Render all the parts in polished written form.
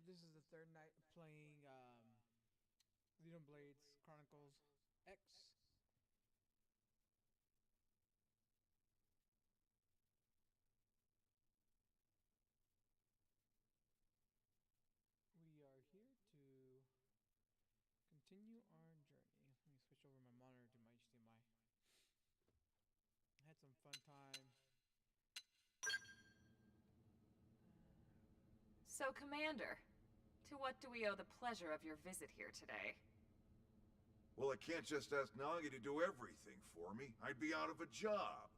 this is the third night playing Xenoblade Chronicles X. We are here to continue our journey. Let me switch over my monitor to my HDMI. I had some fun time. So, Commander, to what do we owe the pleasure of your visit here today? Well, I can't just ask Nagi to do everything for me. I'd be out of a job.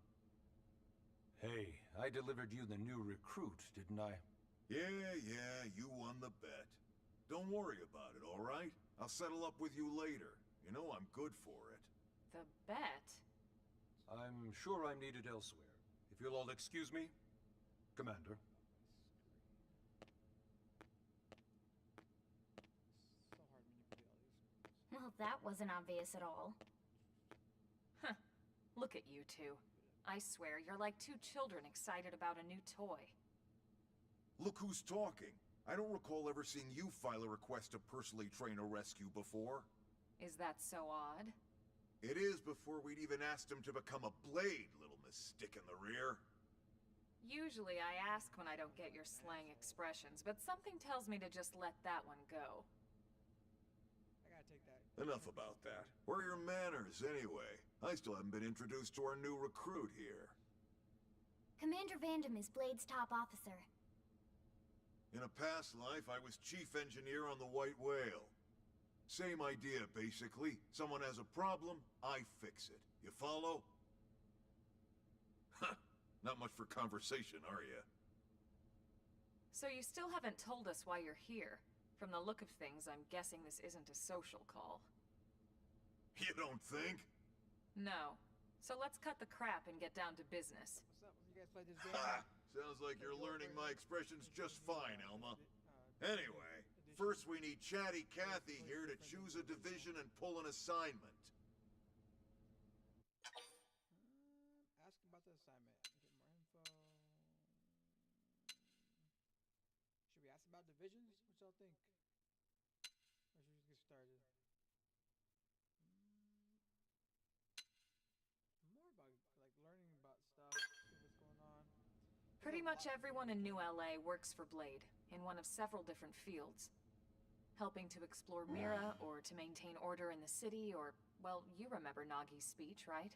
Hey, I delivered you the new recruit, didn't I? Yeah, you won the bet. Don't worry about it, all right? I'll settle up with you later. You know I'm good for it. The bet? I'm sure I'm needed elsewhere. If you'll all excuse me, Commander. So hard to manipulate all these. Well, that wasn't obvious at all. Huh. Look at you two. I swear, you're like two children excited about a new toy. Look who's talking. I don't recall ever seeing you file a request to personally train a rescue before. Is that so odd? It is before we'd even asked him to become a blade, little Miss Stick in the Rear. Usually I ask when I don't get your slang expressions, but something tells me to just let that one go. I gotta take that. Enough about that. Where are your manners, anyway? I still haven't been introduced to our new recruit here. Commander Vandam is Blade's top officer. In a past life, I was chief engineer on the White Whale. Same idea, basically. Someone has a problem, I fix it. You follow? Huh. Not much for conversation, are you? So you still haven't told us why you're here. From the look of things, I'm guessing this isn't a social call. You don't think? No. So let's cut the crap and get down to business. What's up? You guys play this game? Ha! Sounds like you're learning my expressions just fine, Elma. Anyway, first we need Chatty Cathy here to choose a division and pull an assignment. Ask about the assignment. Get more info. Should we ask about divisions? What y'all think? Or should we just get started? More about like learning about stuff, see what's going on. Pretty much everyone in New LA works for Blade, in one of several different fields. Helping to explore Mira, or to maintain order in the city, or, well, you remember Nagi's speech, right?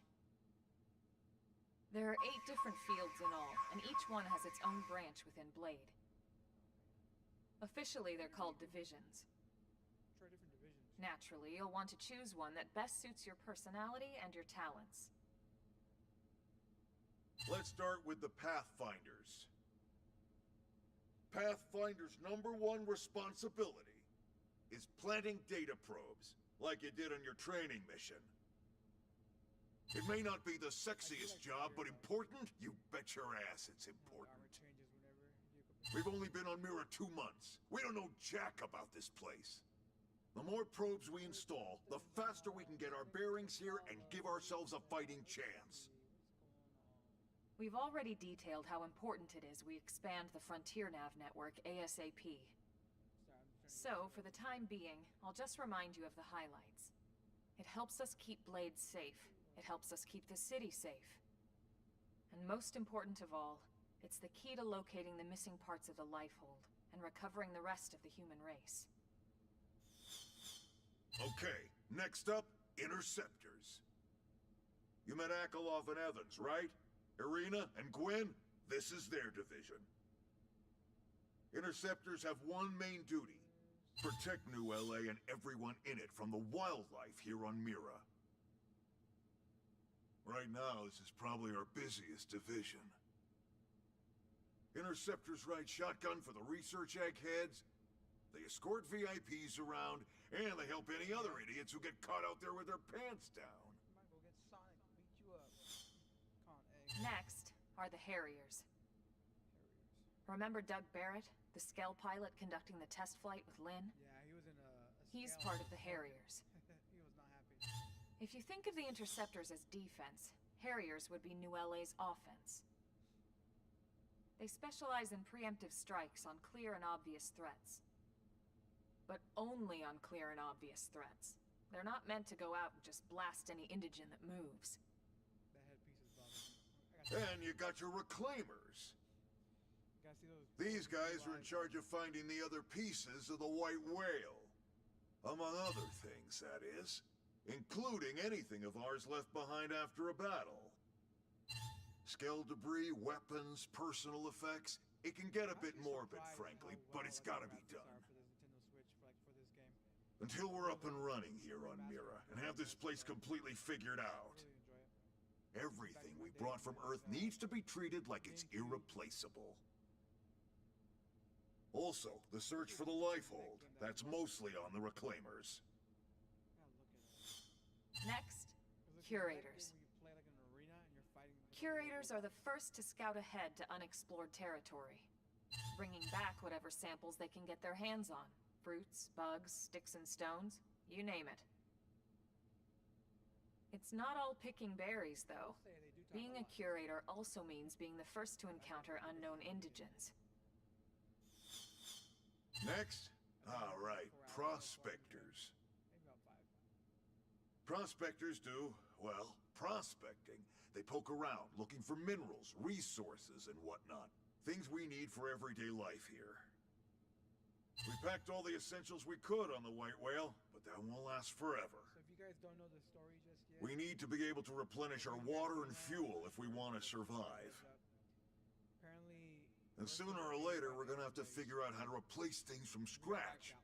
There are 8 different fields in all, and each one has its own branch within Blade. Officially, they're called divisions. Try different divisions. Naturally, you'll want to choose one that best suits your personality and your talents. Let's start with the Pathfinders. Pathfinder's #1 responsibility is planting data probes, like you did on your training mission. It may not be the sexiest job, but important? You bet your ass it's Armor important. changes whenever vehicle. We've only been on Mira 2 months. We don't know jack about this place. The more probes we install, the faster we can get our bearings here and give ourselves a fighting chance. We've already detailed how important it is we expand the Frontier Nav network ASAP. So, for the time being, I'll just remind you of the highlights. It helps us keep Blade safe. It helps us keep the city safe. And most important of all, it's the key to locating the missing parts of the Lifehold and recovering the rest of the human race. Okay, next up, Interceptors. You met Akalov and Evans, right? Irina and Gwen? This is their division. Interceptors have one main duty. Protect New LA and everyone in it from the wildlife here on Mira. Right now, this is probably our busiest division. Interceptors ride shotgun for the research eggheads, they escort VIPs around, and they help any other idiots who get caught out there with their pants down. Might go get Sonic, beat you up. Con egg. Next are the Harriers. Harriers. Remember Doug Barrett, the Skell pilot conducting the test flight with Lynn? Yeah, he was in a He's scale. part of the Harriers. He was not happy. If you think of the Interceptors as defense, Harriers would be New LA's offense. They specialize in preemptive strikes on clear and obvious threats. but only on clear and obvious threats. They're not meant to go out and just blast any indigen that moves. That headpiece is bothering me. And you got your reclaimers. You gotta see those. These guys are in charge of finding the other pieces of the white whale. Among other things, that is. Including anything of ours left behind after a battle. Skell debris, weapons, personal effects. It can get a bit morbid, frankly, but it's gotta be done. Until we're up and running here on Mira, and have this place completely figured out. Everything we brought from Earth needs to be treated like it's irreplaceable. Also, the search for the Lifehold. That's mostly on the Reclaimers. Next, Curators. Curators are the first to scout ahead to unexplored territory, bringing back whatever samples they can get their hands on. Fruits, bugs, sticks and stones, you name it. It's not all picking berries, though. Being a curator also means being the first to encounter unknown indigens. Next? Alright, prospectors. Prospectors do, well, prospecting. They poke around, looking for minerals, resources, and whatnot. Things we need for everyday life here. We packed all the essentials we could on the White Whale, but that won't last forever. So if you guys don't know the story just yet, We need to be able to replenish our water and fuel if we want to survive. apparently, And sooner or later, we're gonna have to figure out how to replace things from scratch.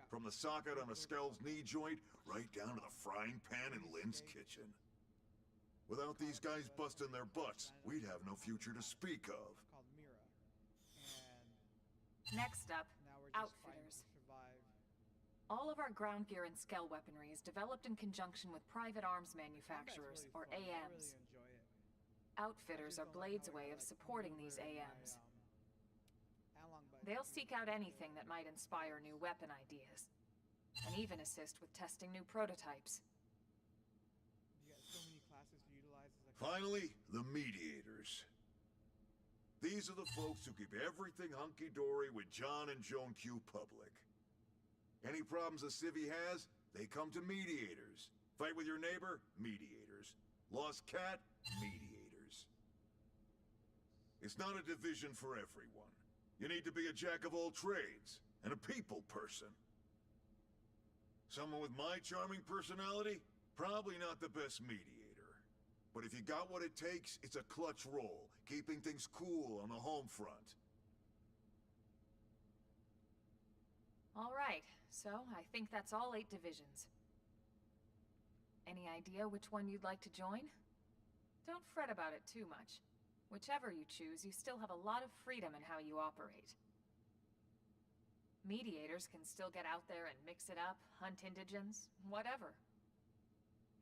From the socket on a Skell's knee joint, right down to the frying pan in Lynn's kitchen. Without these guys busting their butts, we'd have no future to speak of. called Mira, and Next up, now we're just fighting Outfitters. to survive. All of our ground gear and Skell weaponry is developed in conjunction with private arms manufacturers, or Combat's really fun. I AMs. really enjoy it. Outfitters are Blade's way of supporting these AMs. They'll seek out anything that might inspire new weapon ideas, and even assist with testing new prototypes. You got so many classes to utilize as a Finally, the Mediators. These are the folks who keep everything hunky-dory with John and Joan Q public. Any problems a civvy has, they come to Mediators. Fight with your neighbor? Mediators. Lost cat? Mediators. It's not a division for everyone. You need to be a jack of all trades, and a people person. Someone with my charming personality? Probably not the best mediator. But if you got what it takes, it's a clutch role, keeping things cool on the home front. All right, so I think that's all 8 divisions. Any idea which one you'd like to join? Don't fret about it too much. Whichever you choose, you still have a lot of freedom in how you operate. Mediators can still get out there and mix it up, hunt indigens, whatever.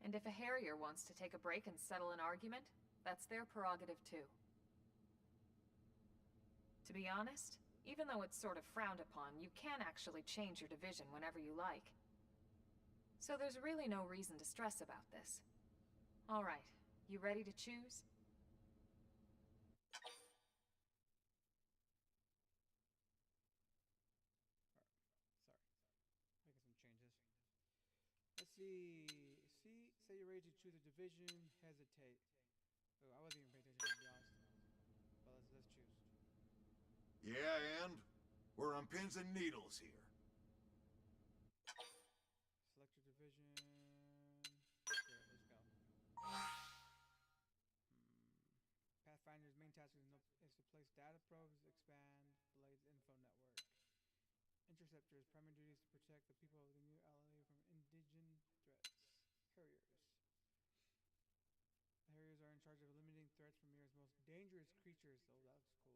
And if a Harrier wants to take a break and settle an argument, that's their prerogative too. To be honest, even though it's sort of frowned upon, you can actually change your division whenever you like. So there's really no reason to stress about this. All right, you ready to choose? Sorry. Making some changes. Let's see. Say you're ready to choose a division. Hesitate. Oh, I wasn't even paying attention, to be honest. But let's choose. Yeah, and? We're on pins and needles here. Select your division. Here, let's go. Pathfinder's main task is to place data probes, expand Blade's info network. Interceptors' primary duty is to protect the people of the new LA from indigen threats. Harriers. The Harriers are in charge of eliminating threats from Mira's most dangerous creatures. Oh, that's cool.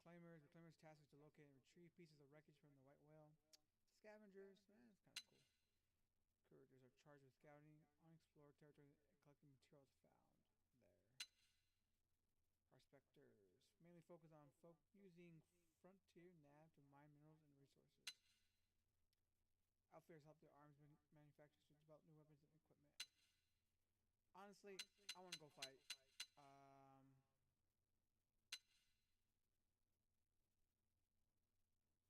Reclaimers' task is to locate and retrieve pieces of wreckage from the White Whale. Scavengers, that's kind of cool. Curators are charged with scouting unexplored territory and collecting materials found there. Prospectors mainly focus on using frontier nav to mine minerals and resources. Outfitters help their arms manufacturers to develop new weapons and equipment. Honestly, I want to go fight.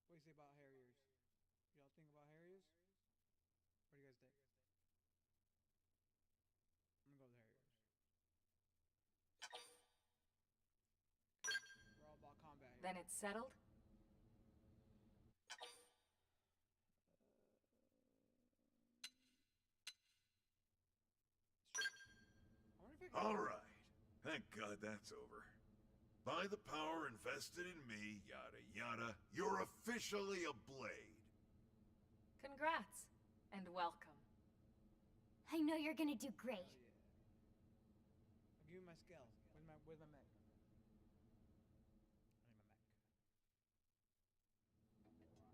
What do you say about Harriers? then it's settled? I wonder if I can... All right. Thank God that's over. By the power invested in me, yada yada, you're officially a Blade. Congrats, and welcome. I know you're gonna do great. Oh, yeah. I'll give you my scales. Where's my mech? I need my mech.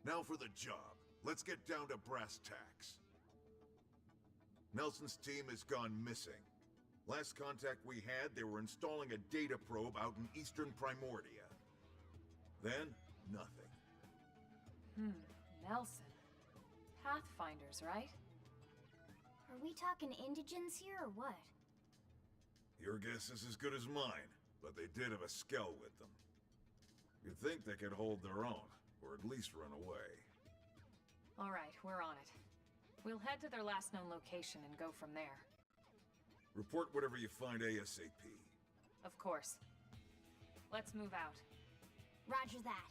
Now for the job. Let's get down to brass tacks. Nelson's team has gone missing. Last contact we had, they were installing a data probe out in eastern Primordia. Then, nothing. Nelson. Pathfinders, right? Are we talking indigents here or what? Your guess is as good as mine, but they did have a skell with them. You'd think they could hold their own, or at least run away. Alright, we're on it. We'll head to their last known location and go from there. Report whatever you find ASAP. Of course. Let's move out. Roger that.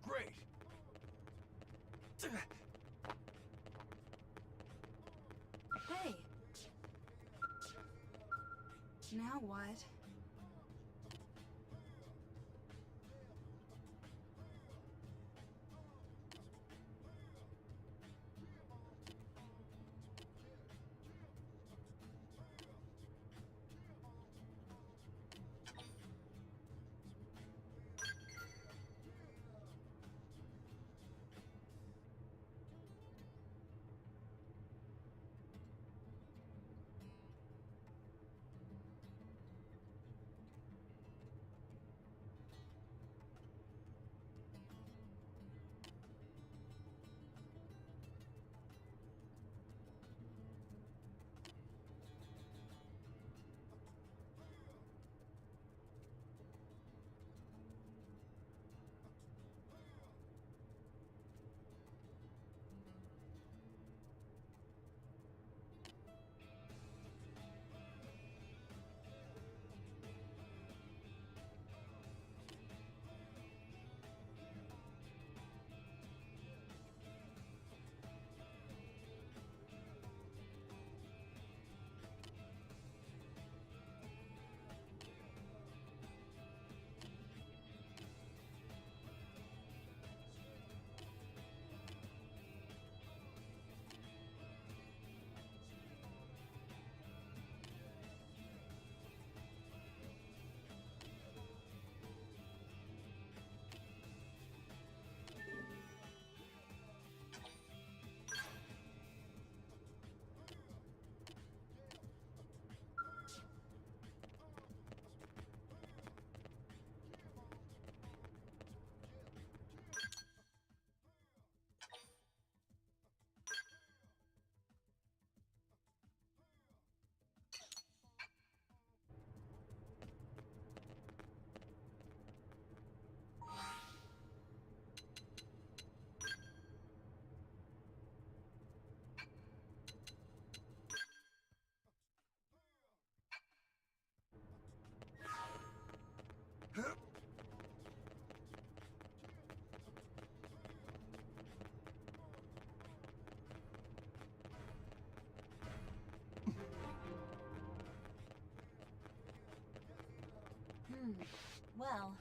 Great! Hey. Now what? Well...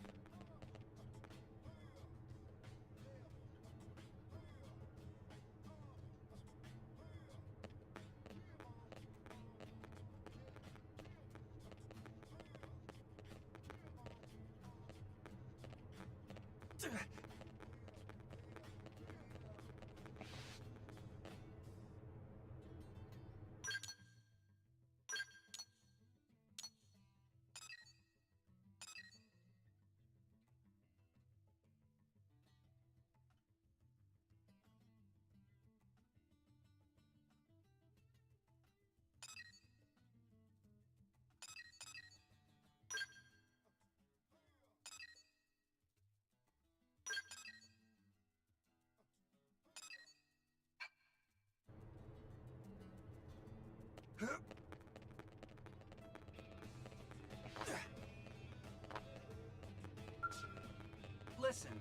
Listen.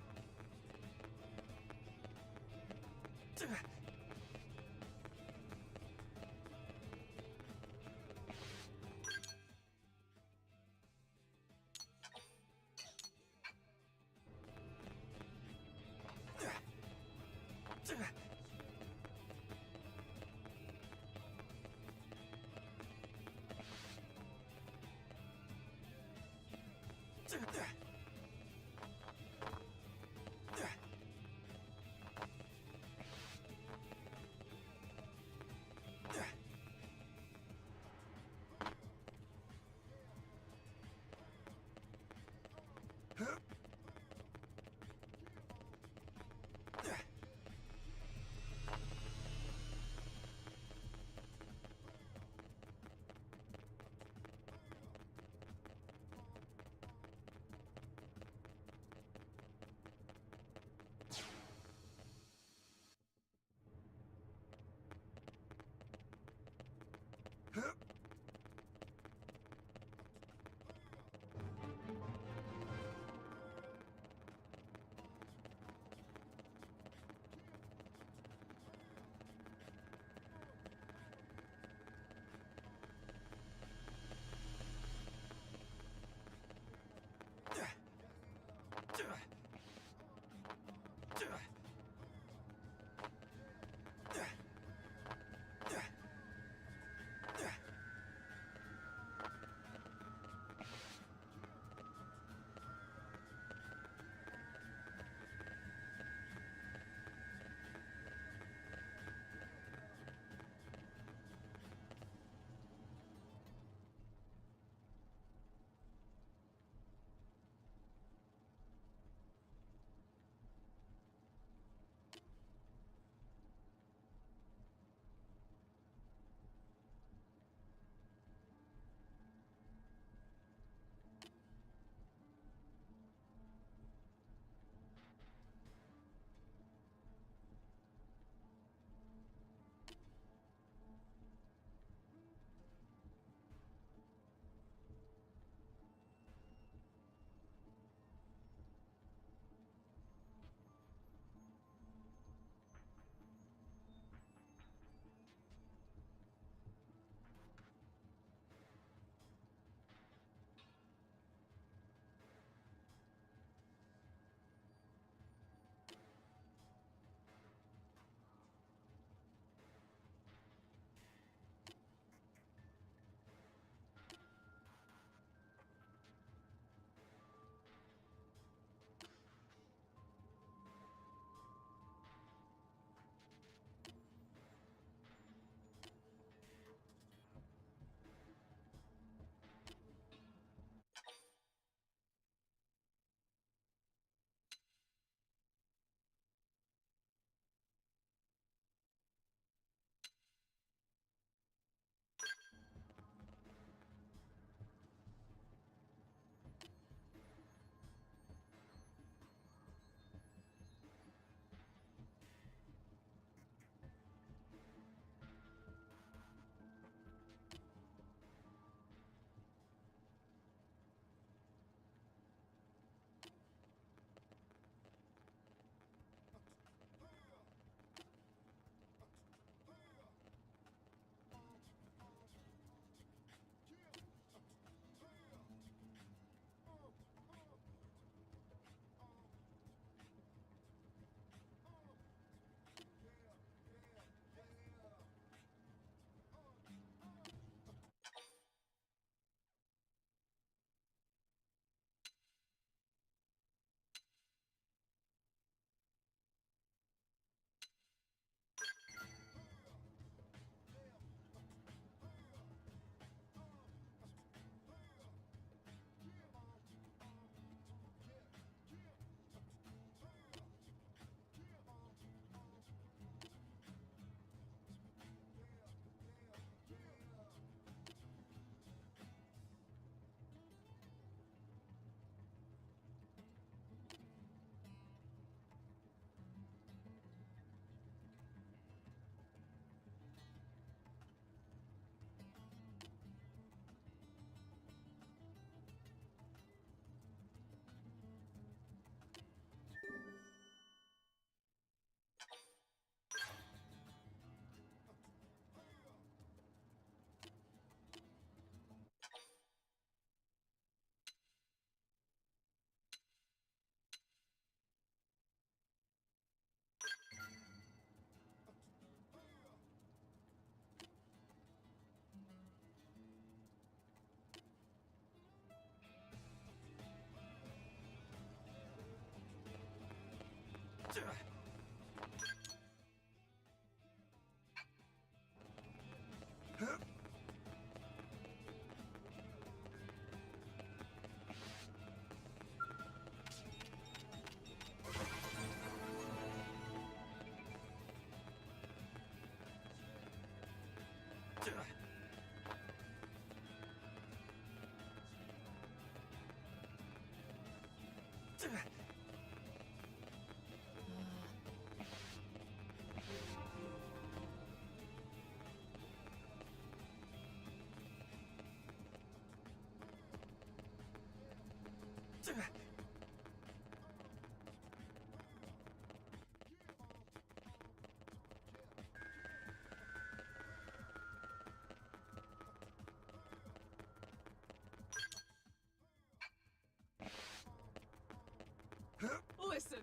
Listen.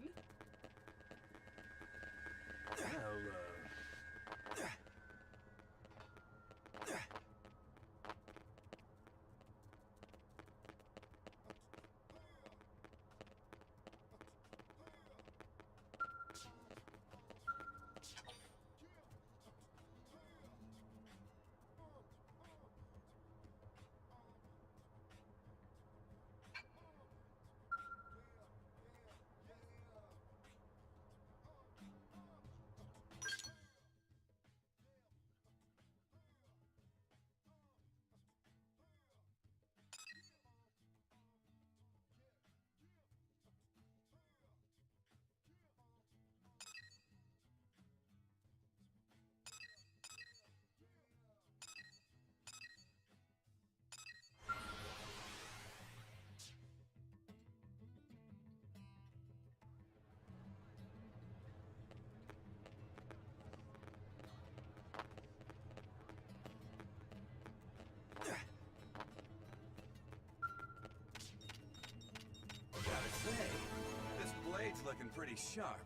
This blade's looking pretty sharp.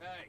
Hey!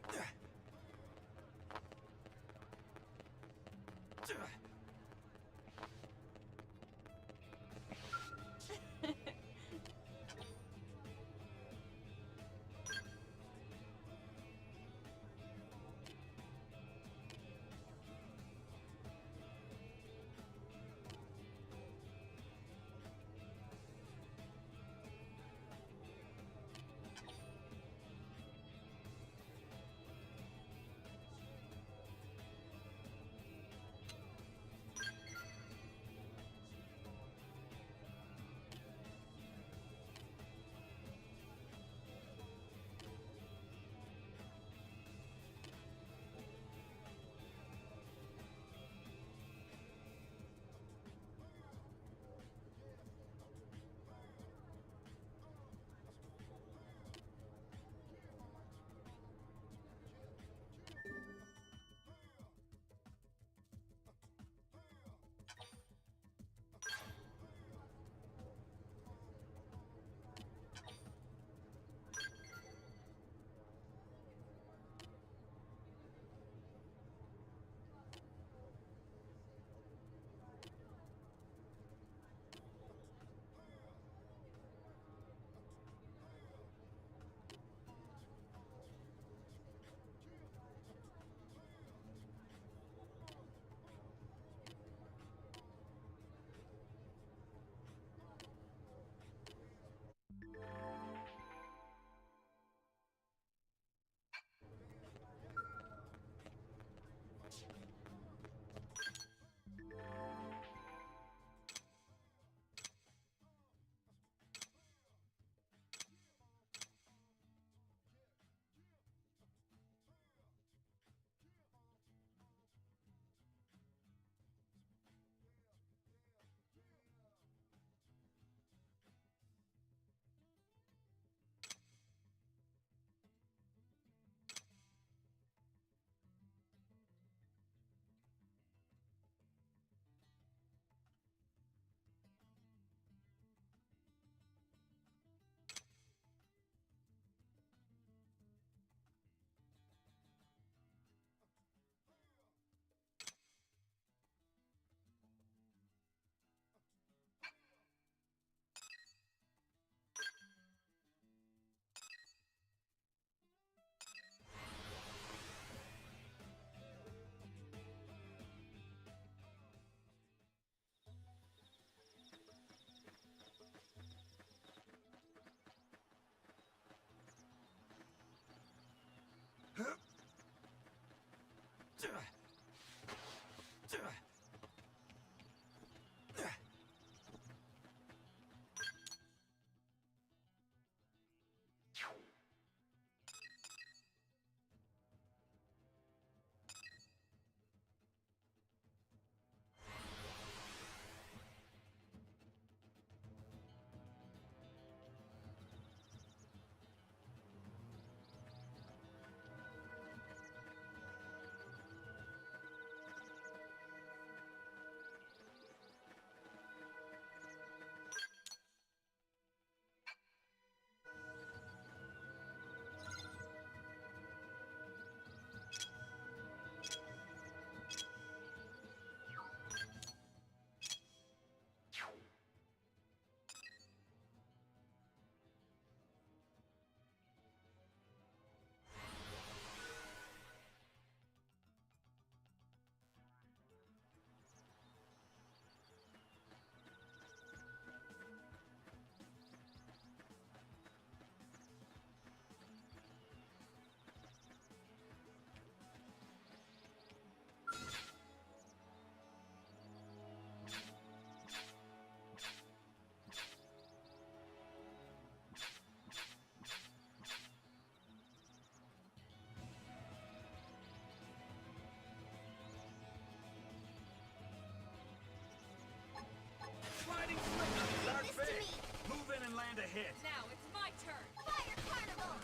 land a hit. Now it's my turn. Fire Carnival!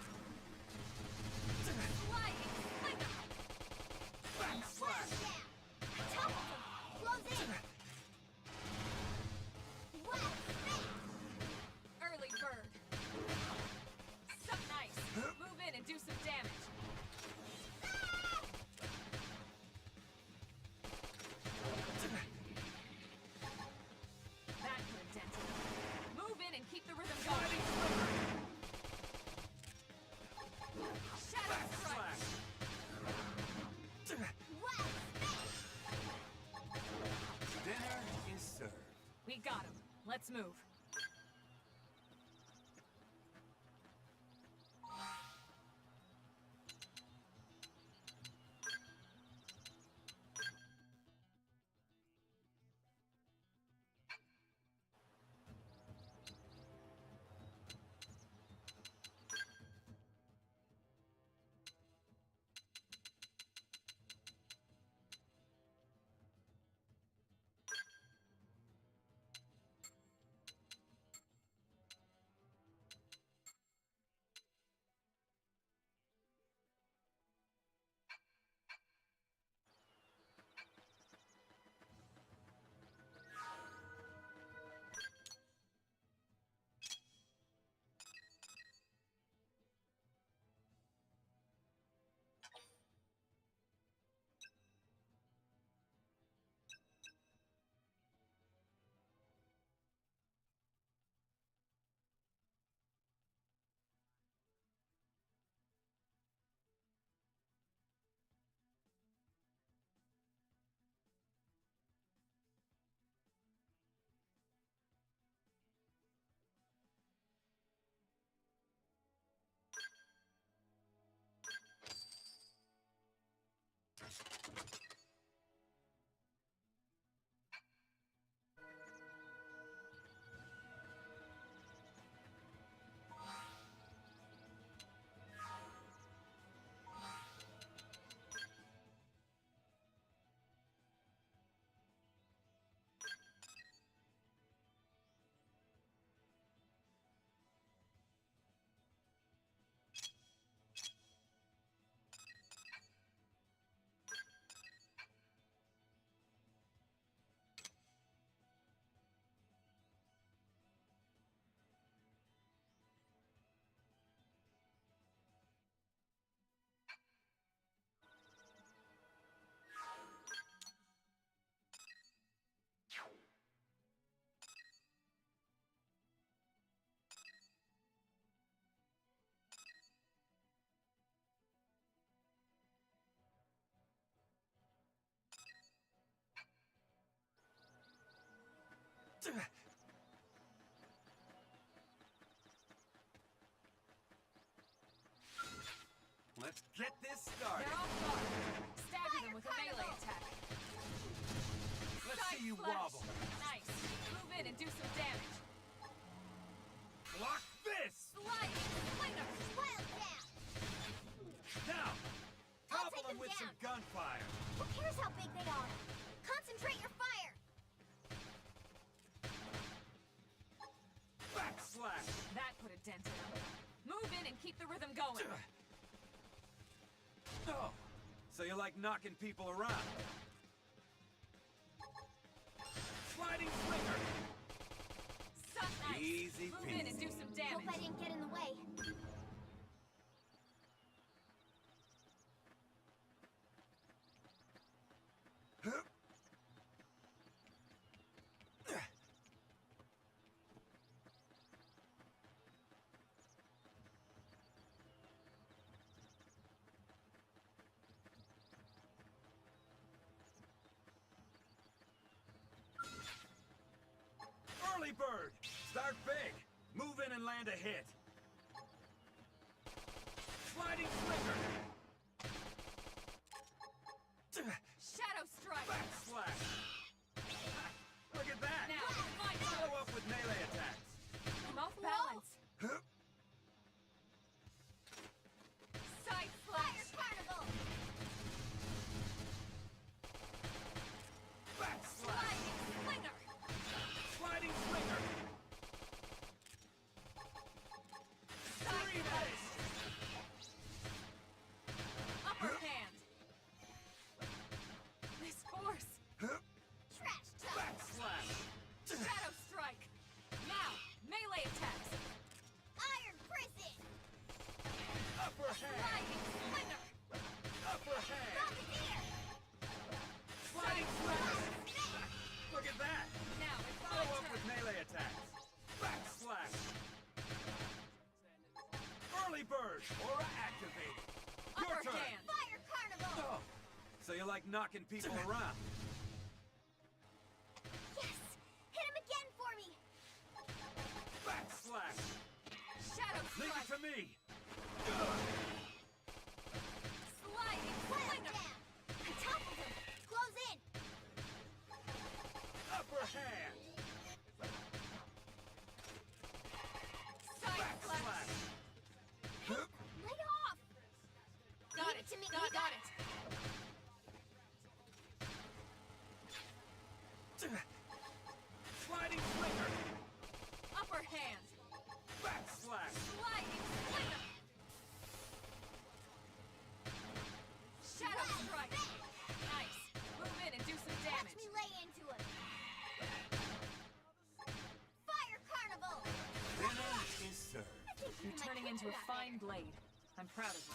Sliding slinger. Backslash. Down! Topple them! Close in! West Face! Early bird. Suck nice. Move in and do some damage. That put a dent in it. Move in and keep the rhythm going. Shadow strike. West Face! Dinner is served. We got him. Let's move. Let's get this started. They're off guard. Stagger them with a melee attack. Let's Side see you slash. wobble. Nice. Move in and do some damage. Block this! Slide. Slinger. Wild down! Now! I'll Topple take them them with some down. gunfire. Who cares how big they are? Concentrate your fire! Backslash! That put a dent in them. Move in and keep the rhythm going. Oh, so you like knocking people around? Sliding slinger! Suck nice. Easy Move in and peasy. do some Hope damage. I didn't get in the way. Early bird! Start big! Move in and land a hit! Sliding slinger! Shadow strike. Backslash! Look at that! Now, it's my Follow turn. up with melee attacks! I'm off balance. Side Fire slash. Carnival! Backslash! Sliding slinger. Sliding slinger! Aura activated. Your Upper turn. hand. Fire Carnival! Oh, so you like knocking people around? Yes! Hit him again for me! Backslash. Shadow Leave it strike. to me. Sliding Slam slinger. down! I toppled him! Close in! Upper hand. Side slash. Backslash. Lay off! Got Leave it. it to me. Got it. Sliding flicker. Upper hand. Backslash. Sliding slinger. Shadow Slap strike. back. Nice. Move in and do some Watch damage. me lay into him! Fire Carnival! Dinner is served. I think You're you turning might into a put that fine blade. I'm proud of you.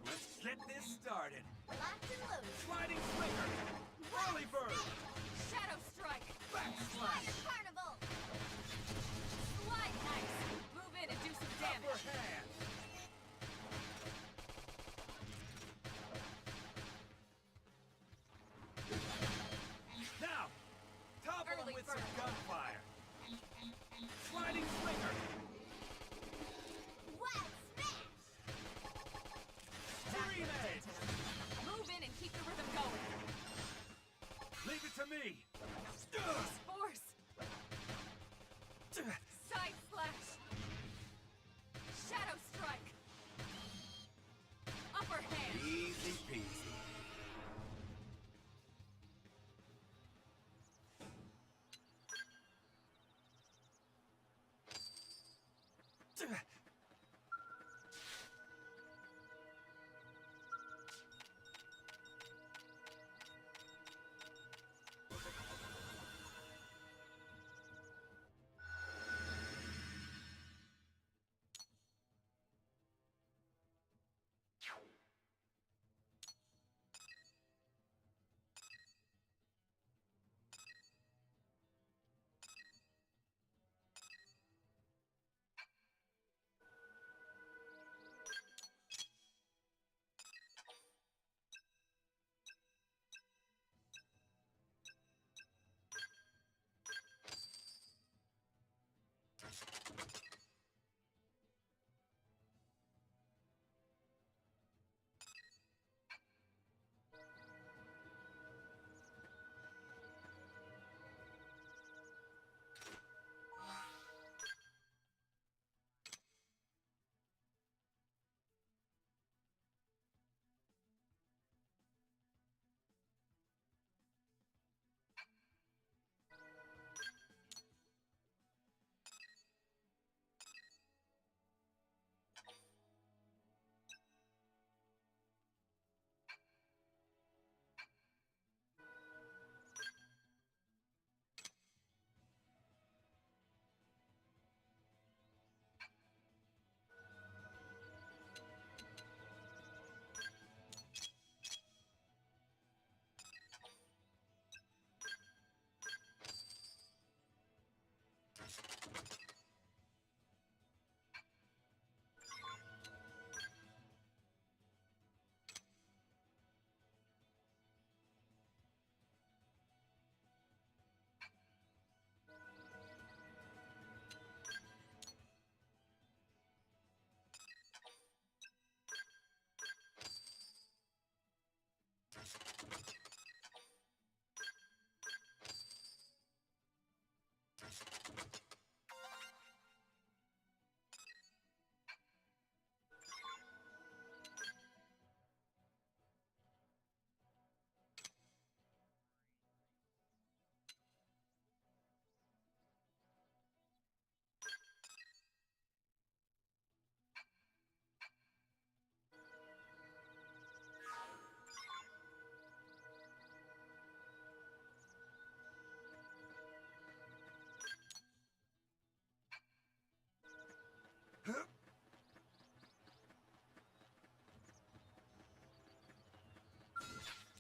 Let's get this started. Locked and loaded. Sliding flicker. Early bird. Shadow strike. Backslash. Fire Carnival! Slide nice. Move in with some gunfire. Sliding slinger. What? Smash! Green egg. Move in and keep the rhythm going. Leave it to me. Force. Side slash. Shadow strike. Upper hand. Easy peasy.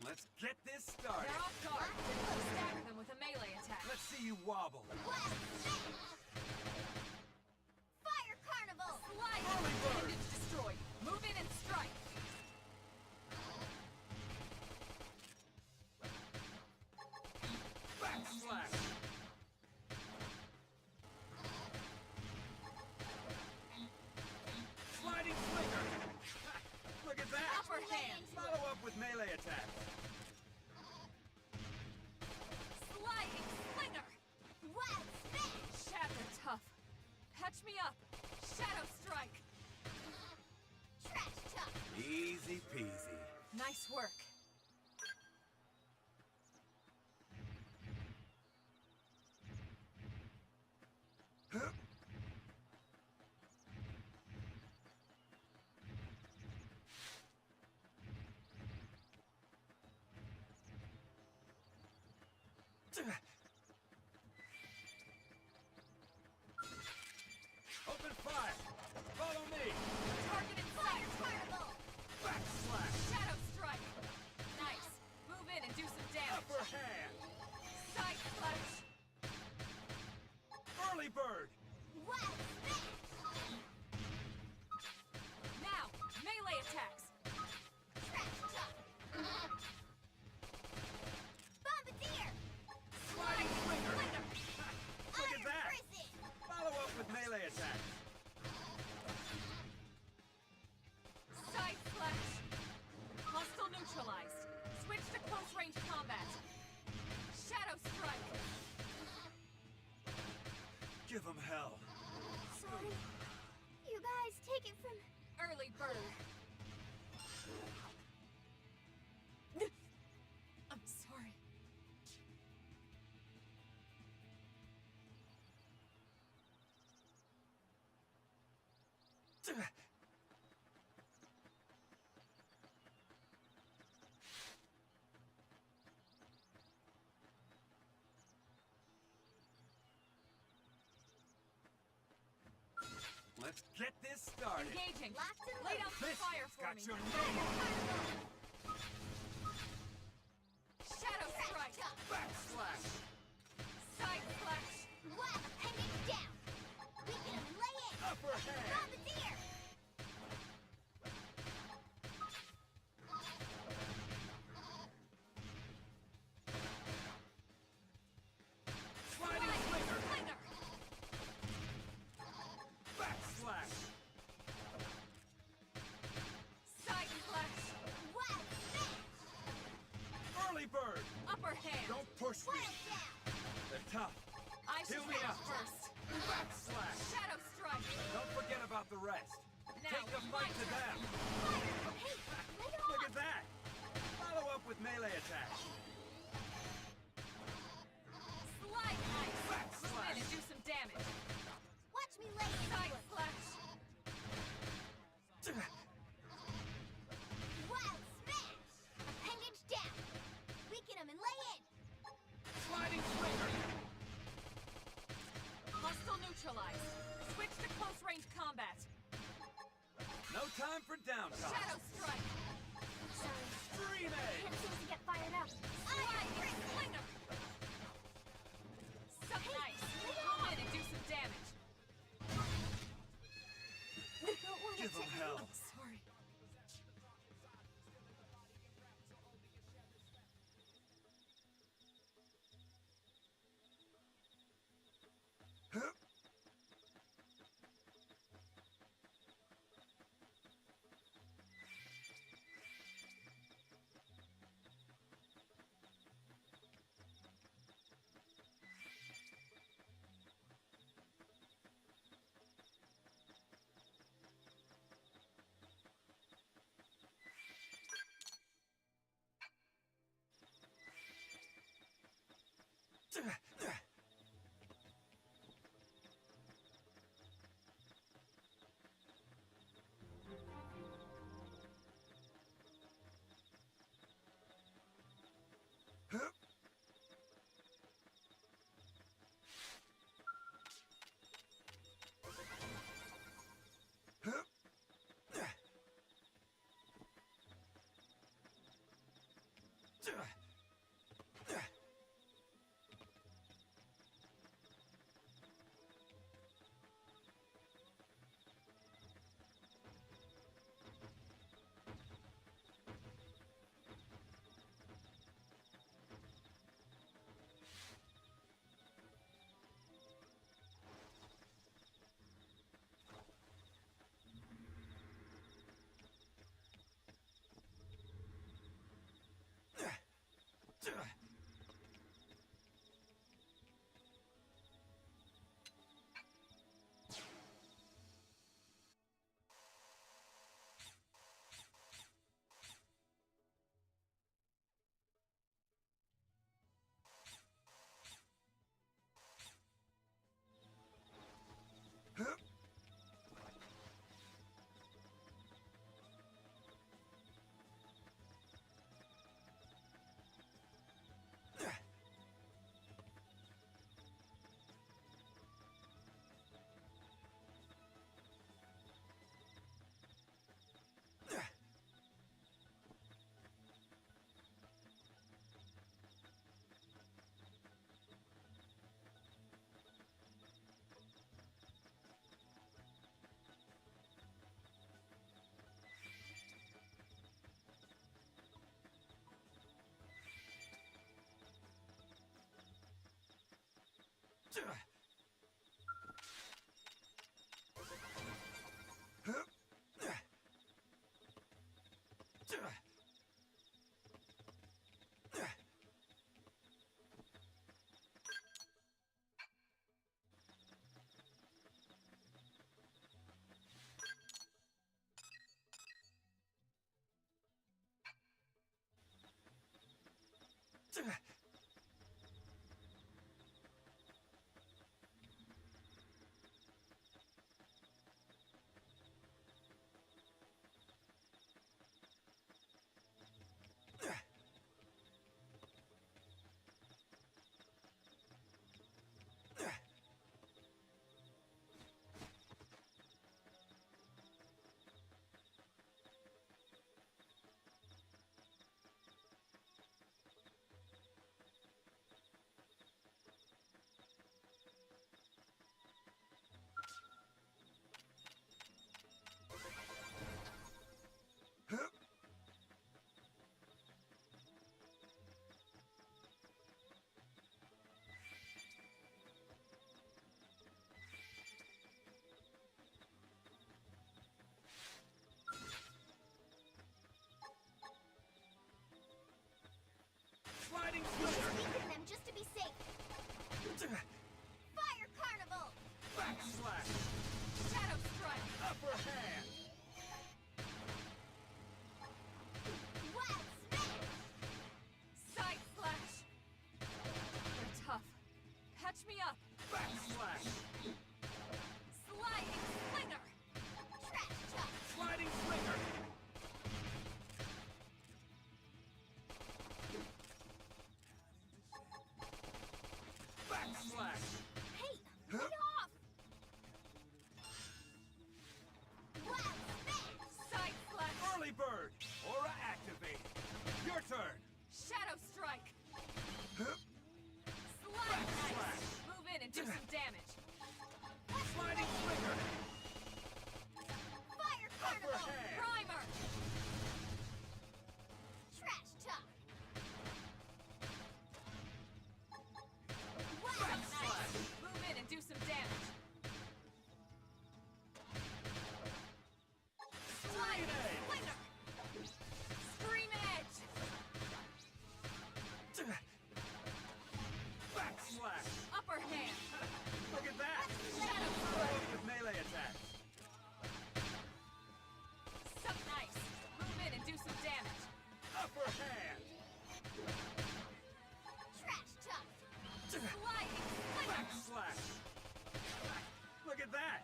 Let's get this started. They're off guard. Stagger them with a melee attack. Let's see you wobble. What? Smash! Fire Carnival! Slide. Early bird. Appendage destroyed. Move in and strike. Backslash. Sliding slinger. Look at that. Upper hand. Follow up with melee attack. Sliding slinger. What? Smash! Shatter tough. Patch me up. Shadow strike. Trash talk! Easy peasy. Nice work. Open fire. Follow me. Target in sight. Carnival! Backslash. Shadow strike. Nice. Move in and do some damage. Upper hand. Side slash. Early bird. What? Smash! Now, melee attacks. Trash talk! Bombardier! fine. You guys take it from... Early bird. I'm sorry. Let's get this started. Engaging. Locked and Lay loaded. out the This fire one's for got me. your name on it. Shadow strike. Backslash. Side flash. What? Hanging down. Weaken him and lay in. Upper hand. Bombardier. Sliding slinger. Slinger. Backslash. Side flash. Wild smash. Early bird. Upper hand. Don't push me. Wild down. They're tough. I Heal should me finish up. first. Backslash. Shadow strike. Don't forget about the rest. Now, Take the my fight to turn. them. Fire. Hey, lay Look off. at that. Follow up with melee attack. Slide ice. Backslash. Move in and do some damage. Watch me lay into Side it. flash. Wild smash. Appendage down. Weaken him and lay in. Sliding slinger. Hostile neutralized. Switch to close range combat. No time for downtime. Shadow strike. Sorry. Dream A. Can't seem to get fired up. Slide slinger. Suck nice. Move in and do some damage. Don't want Give it to them hell. I'm sorry. Watch me up! Backslash! Sliding slinger! Trash chuck! Sliding slinger! Backslash! Hey, get off! Wild spin! Side slash! Early bird! Aura activate! Your turn! Shadow strike! Slide Backslash! ice! Move in and do some damage! Sliding slinger! Fire Upper carnival! hand! Primer! Trash chuck! Wild Backslash! Move in and do some damage! Screen edge! Slinger! Scream edge! Backslash! Upper hand! Look at that! Shadow Follow strike! up with melee attacks! Suck ice! Move in and do some damage! Upper hand! Trash chuck! Sliding slinger! Backslash! Look at that!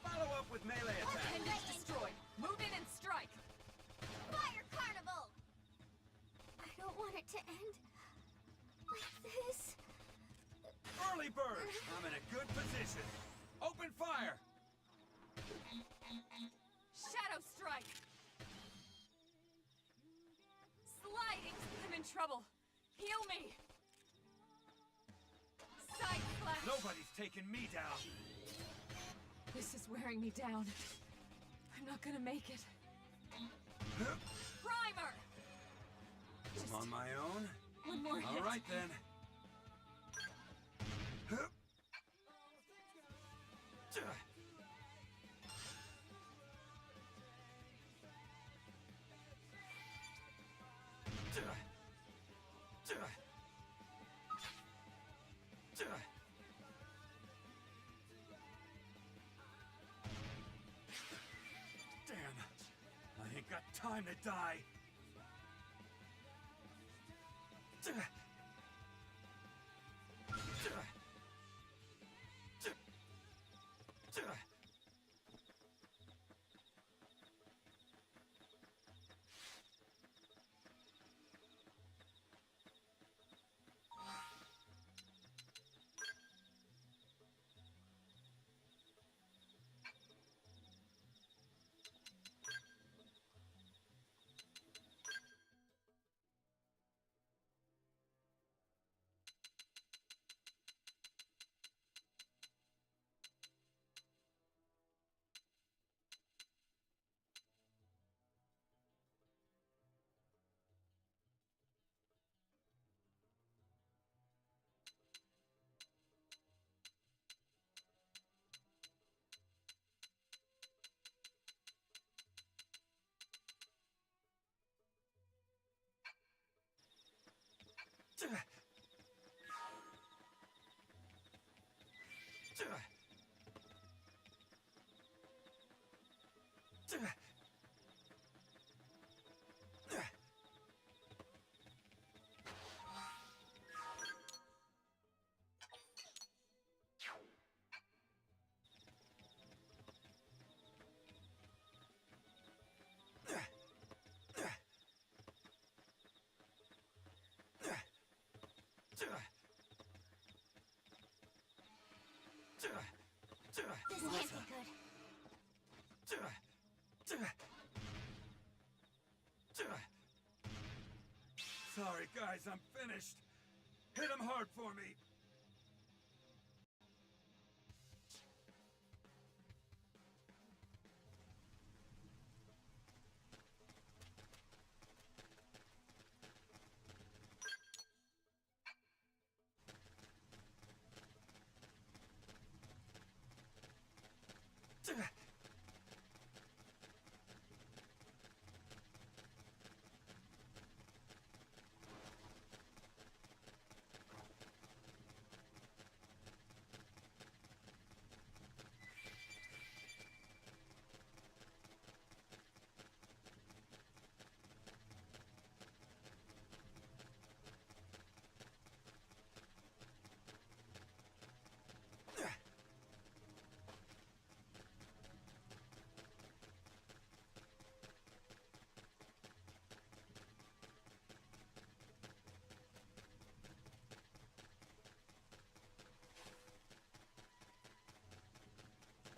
Follow up with melee attacks! Appendage destroyed! Move in and strike! Fire carnival! I don't want it to end like this. Early bird! I'm in a good position! Open fire! Shadow strike! Sliding! I'm in trouble! Heal me! Side slash! Nobody's taking me down! This is wearing me down. I'm not gonna make it. Primer! Just On my own? one more hit. All right then. Damn, I ain't got time to die. This can't be good. Sorry, guys, I'm finished. Hit him hard for me.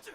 Joe.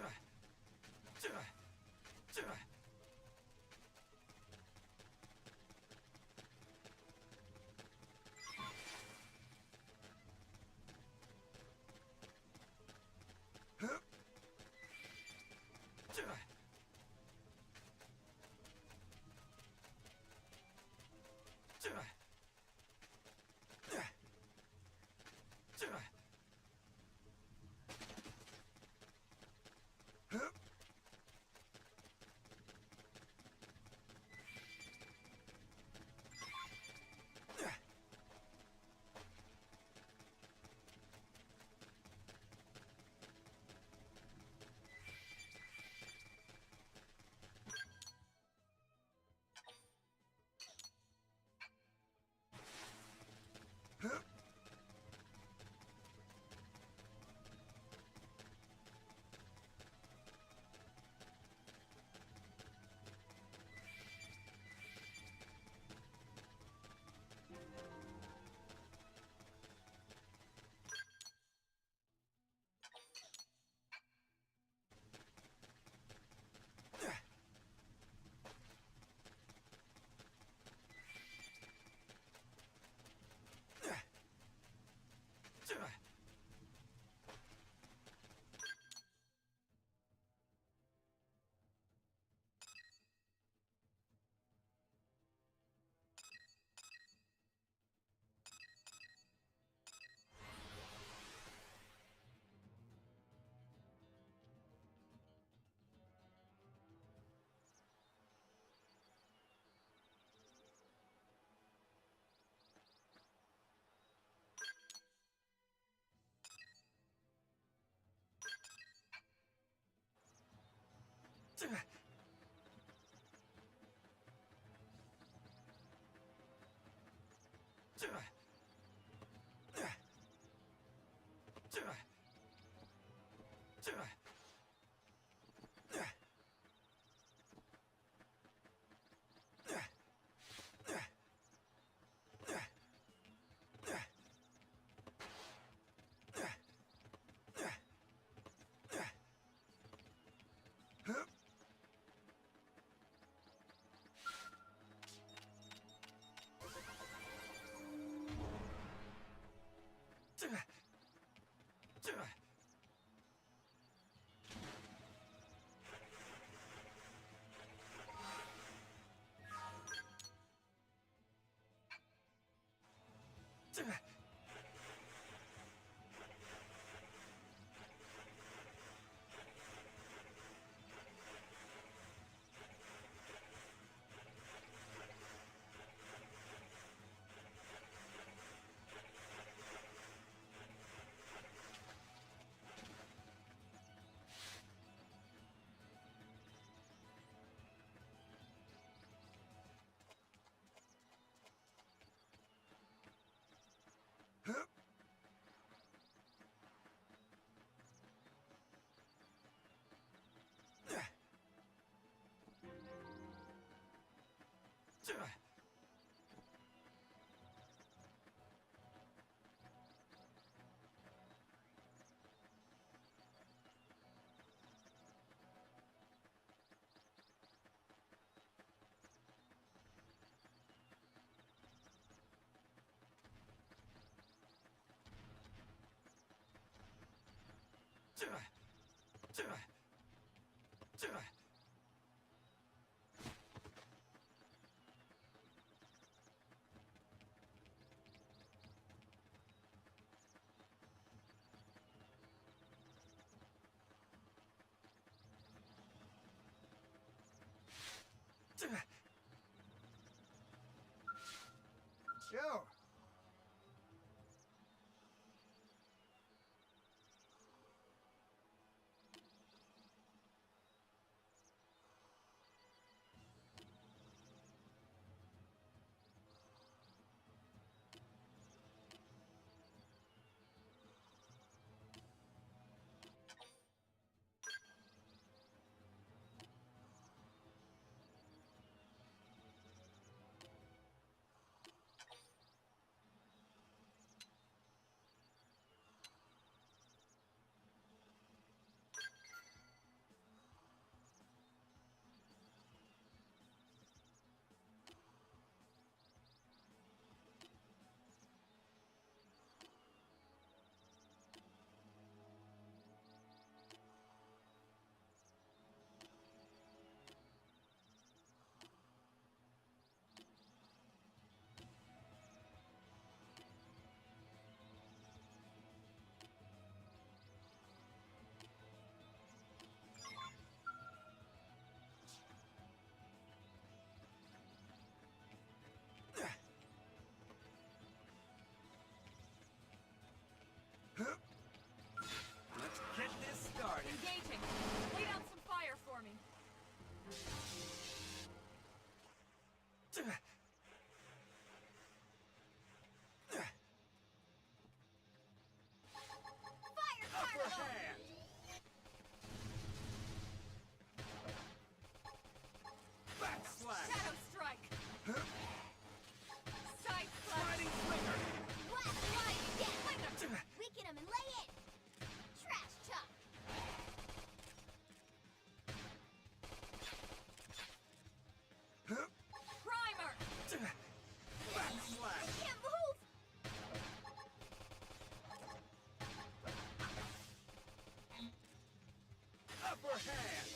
upper hand!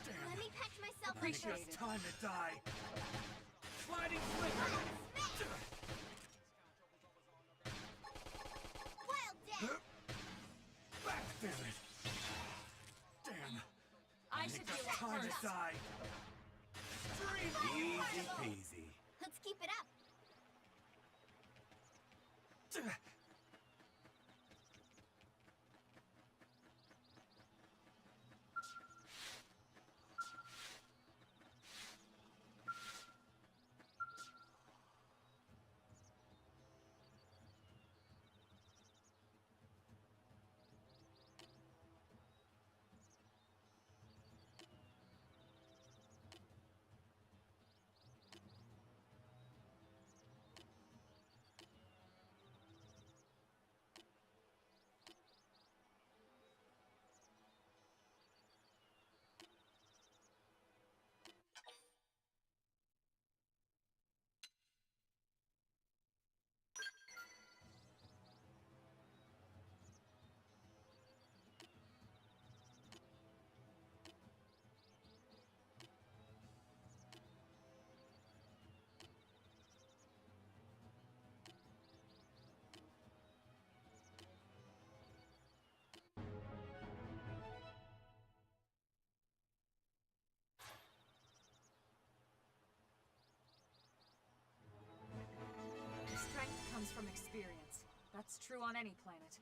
Damn. Let me patch myself Appreciate up it. It's time to die. Sliding flicker! Wild death! Back, damn it! Damn. I should heal up Time to first. die. Easy peasy. Let's keep it up. Strength comes from experience. That's true on any planet.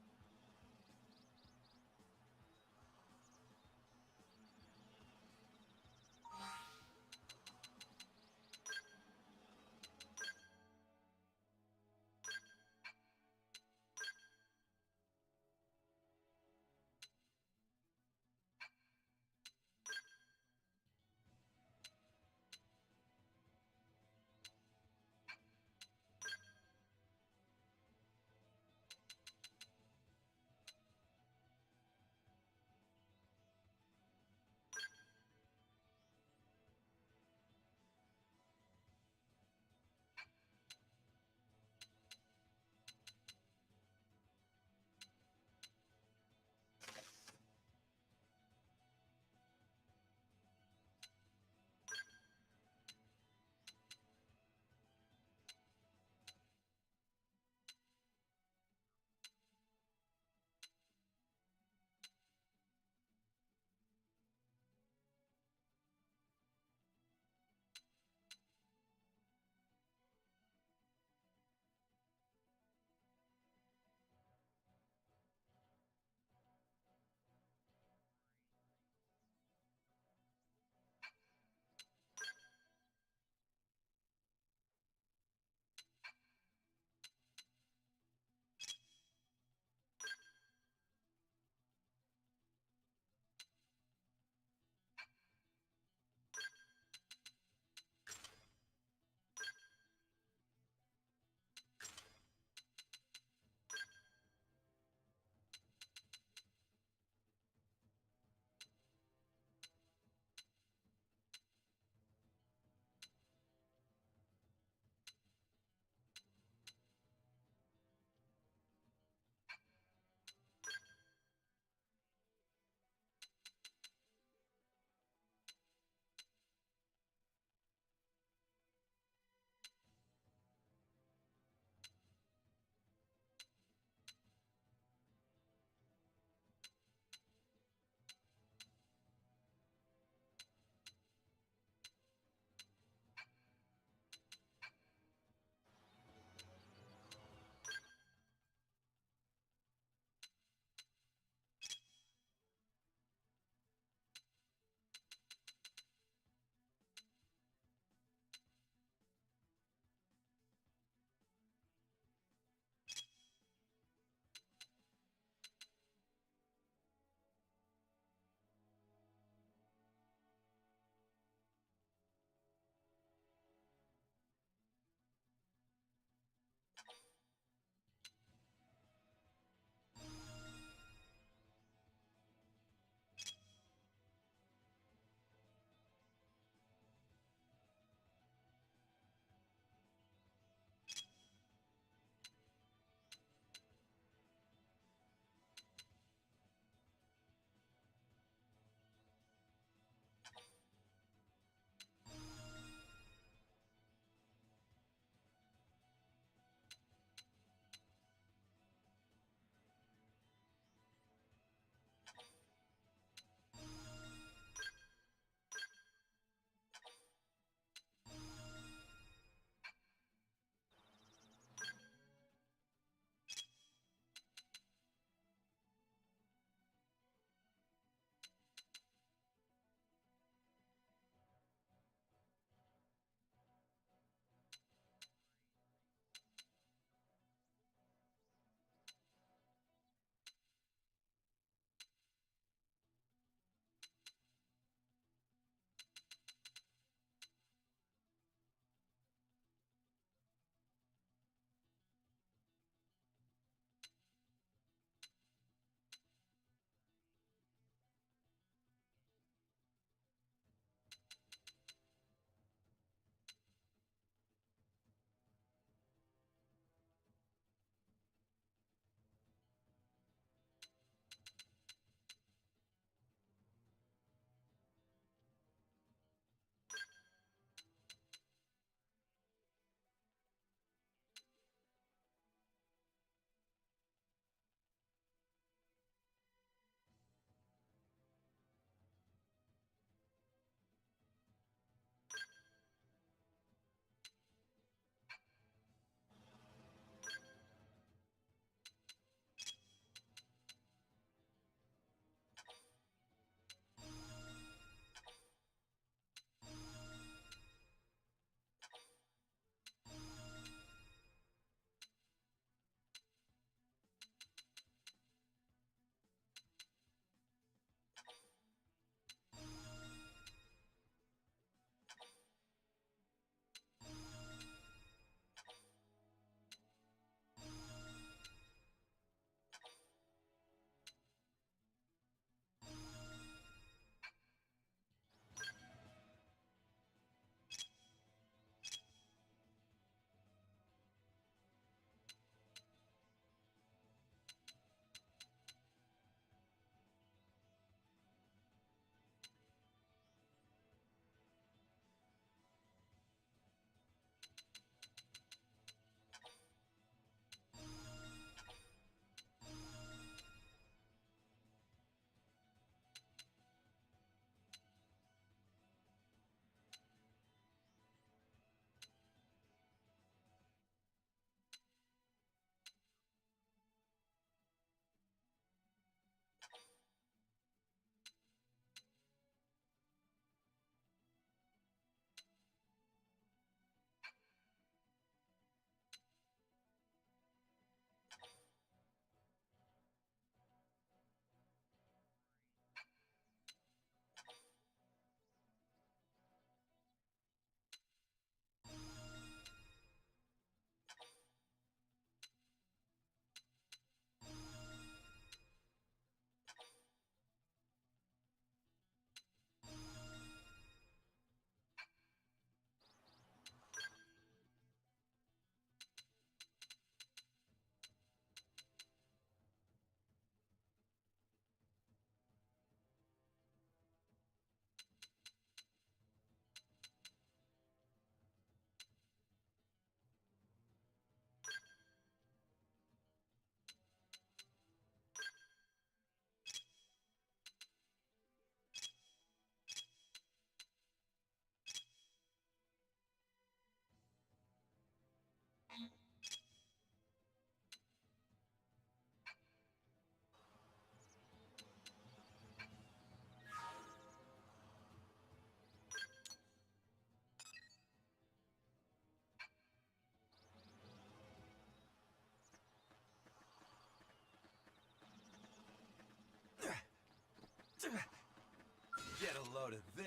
load of this.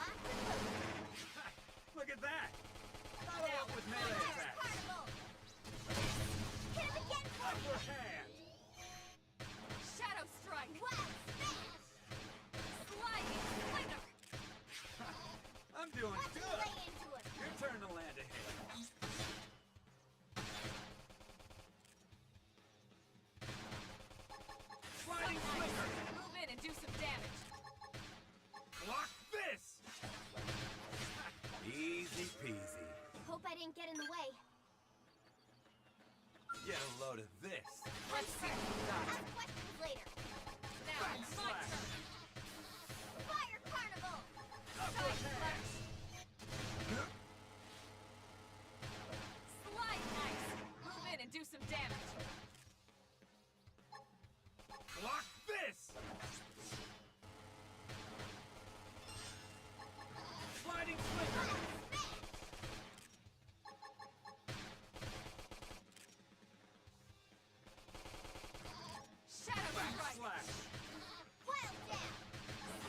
Lots of food. Look at that! Follow up with melee Fire attacks. carnival. Hit him again for me. Upper hand. Shadow Strike! Wild smash. Sliding Slinger! I'm doing Let's good. lay into him. Your turn to land a hit. Sliding Slinger. Move in and do some damage. Block this. Easy peasy. Hope I didn't get in the way. Get a load of this. Let's see what you got. Ask questions later. Now it's my Slash. turn. Fire carnival. Upper hand. Slide Ice! Move in and do some damage. Block this. Sliding Slinger. Shadow Strike! Slash. Wild down.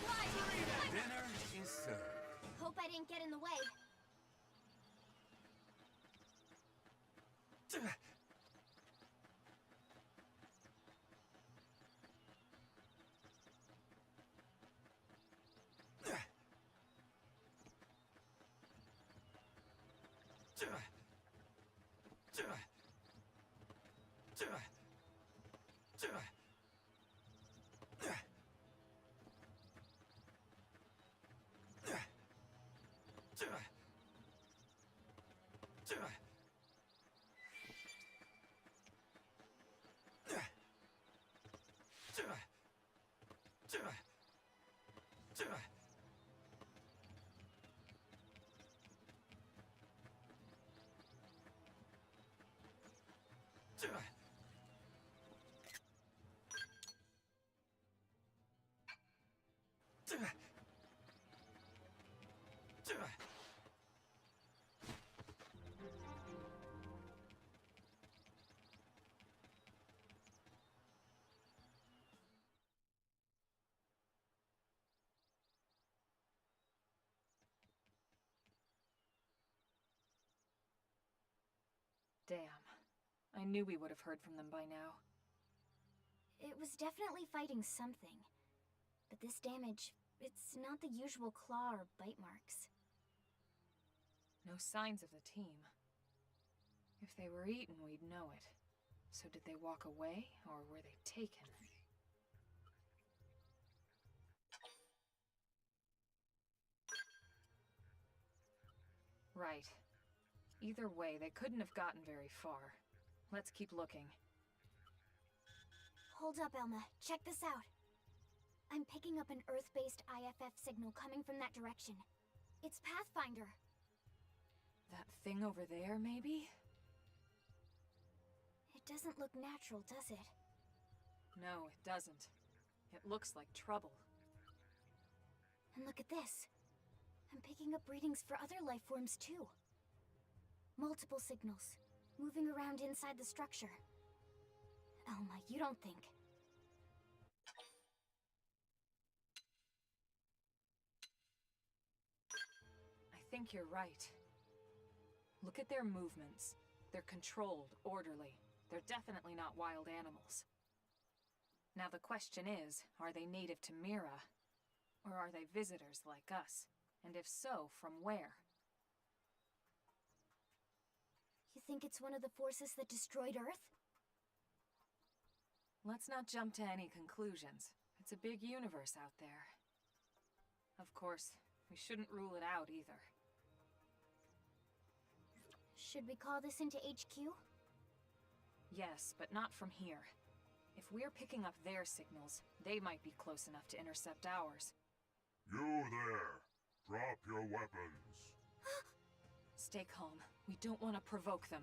Sliding Slinger! Dinner is served. Hope I didn't get in the way. Damn. I knew we would have heard from them by now. It was definitely fighting something. But this damage, it's not the usual claw or bite marks. No signs of the team. If they were eaten, we'd know it. So did they walk away, or were they taken? Right. Either way, they couldn't have gotten very far. Let's keep looking. Hold up, Elma. Check this out. I'm picking up an Earth-based IFF signal coming from that direction. It's Pathfinder. That thing over there, maybe? It doesn't look natural, does it? No, it doesn't. It looks like trouble. And look at this. I'm picking up readings for other life forms too. Multiple signals, moving around inside the structure. Elma, you don't think... I think you're right. Look at their movements. They're controlled, orderly. They're definitely not wild animals. Now the question is, are they native to Mira? Or are they visitors like us? And if so, from where? You think it's one of the forces that destroyed Earth? Let's not jump to any conclusions. It's a big universe out there. Of course, we shouldn't rule it out either. Should we call this into HQ? Yes, but not from here. If we're picking up their signals, they might be close enough to intercept ours. You there! Drop your weapons. Stay calm. We don't want to provoke them.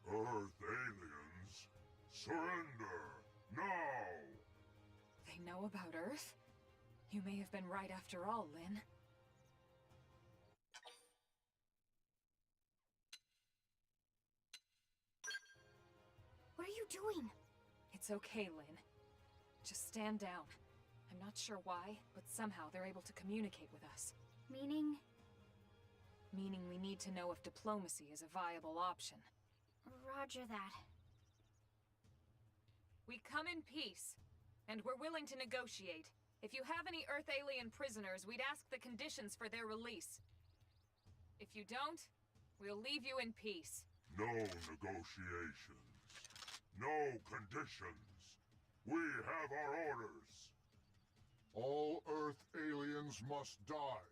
Earth aliens, surrender now! They know about Earth? You may have been right after all, Lynn. What are you doing? It's okay, Lynn. Just stand down. I'm not sure why, but somehow they're able to communicate with us. Meaning? Meaning we need to know if diplomacy is a viable option. Roger that. We come in peace, and we're willing to negotiate. If you have any Earth alien prisoners, we'd ask the conditions for their release. If you don't, we'll leave you in peace. No negotiations. No conditions. We have our orders. All Earth aliens must die.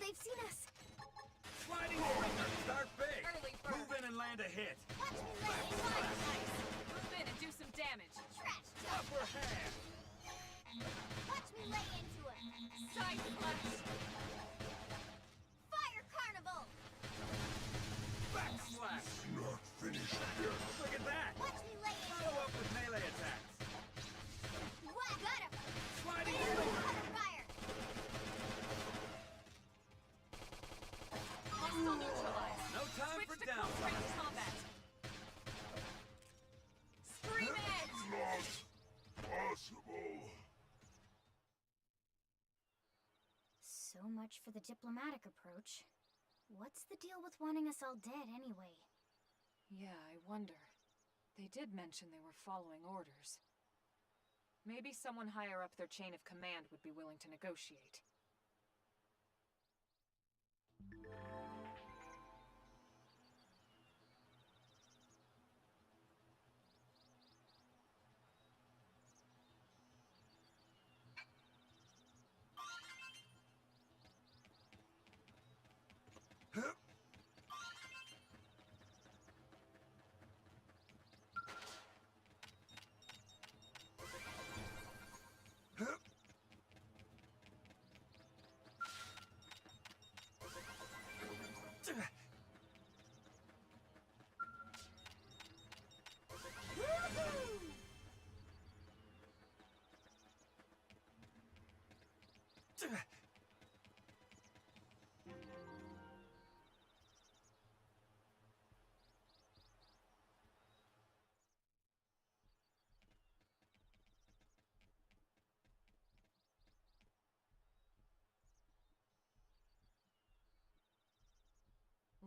They've seen us! Sliding breaker, start big! Early bird. Move in and land a hit! Watch me lay into Nice. it! Move in and do some damage. Trash talk! Upper hand! Watch me lay into it! Side flash. Fire Carnival! Back slash! Not finished yet. Look at that! Watch me lay into Follow it! up with melee attacks! What? Got him! Sliding Cover breaker! fire! Hostile neutralized. No time Switch for to down! close range combat. Scream edge. Not possible. So much for the diplomatic approach. What's the deal with wanting us all dead anyway? Yeah, I wonder. They did mention they were following orders. Maybe someone higher up their chain of command would be willing to negotiate.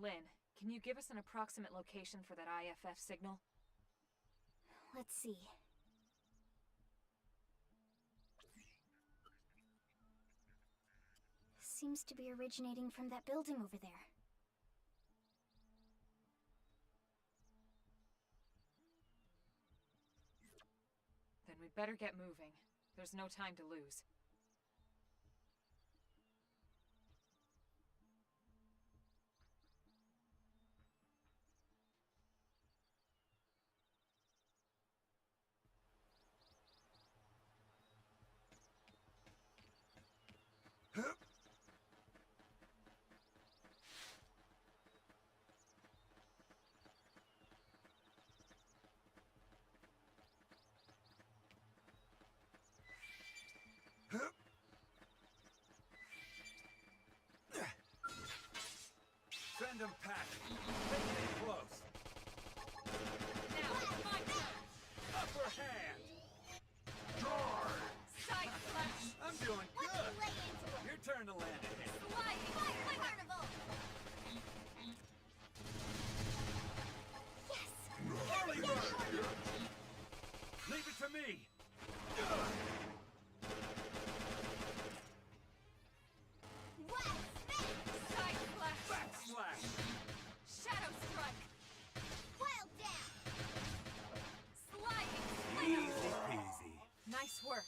Lynn, can you give us an approximate location for that IFF signal? Let's see. Seems to be originating from that building over there. Then we'd better get moving. There's no time to lose. Send them packing! Taking it close! Now, my turn! Upper hand! Side flash! I'm doing Watch good! me lay into it! Your turn to land a hit! Sliding! Fire Carnival! Yes! Early bird! Leave it to me! West! Side flash! Back slash! Shadow strike! Wild down! Sliding! Easy peasy! Nice work.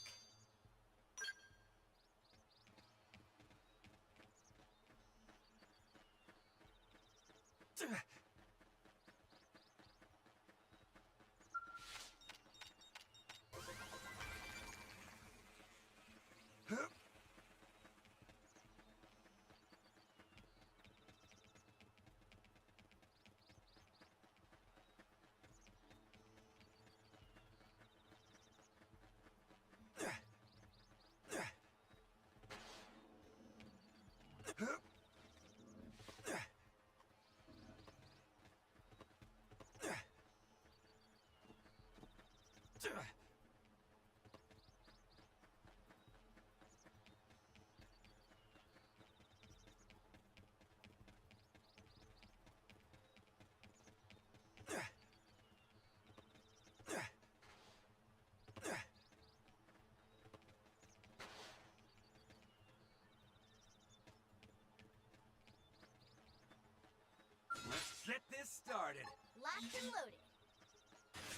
Let's get this started. Locked and loaded.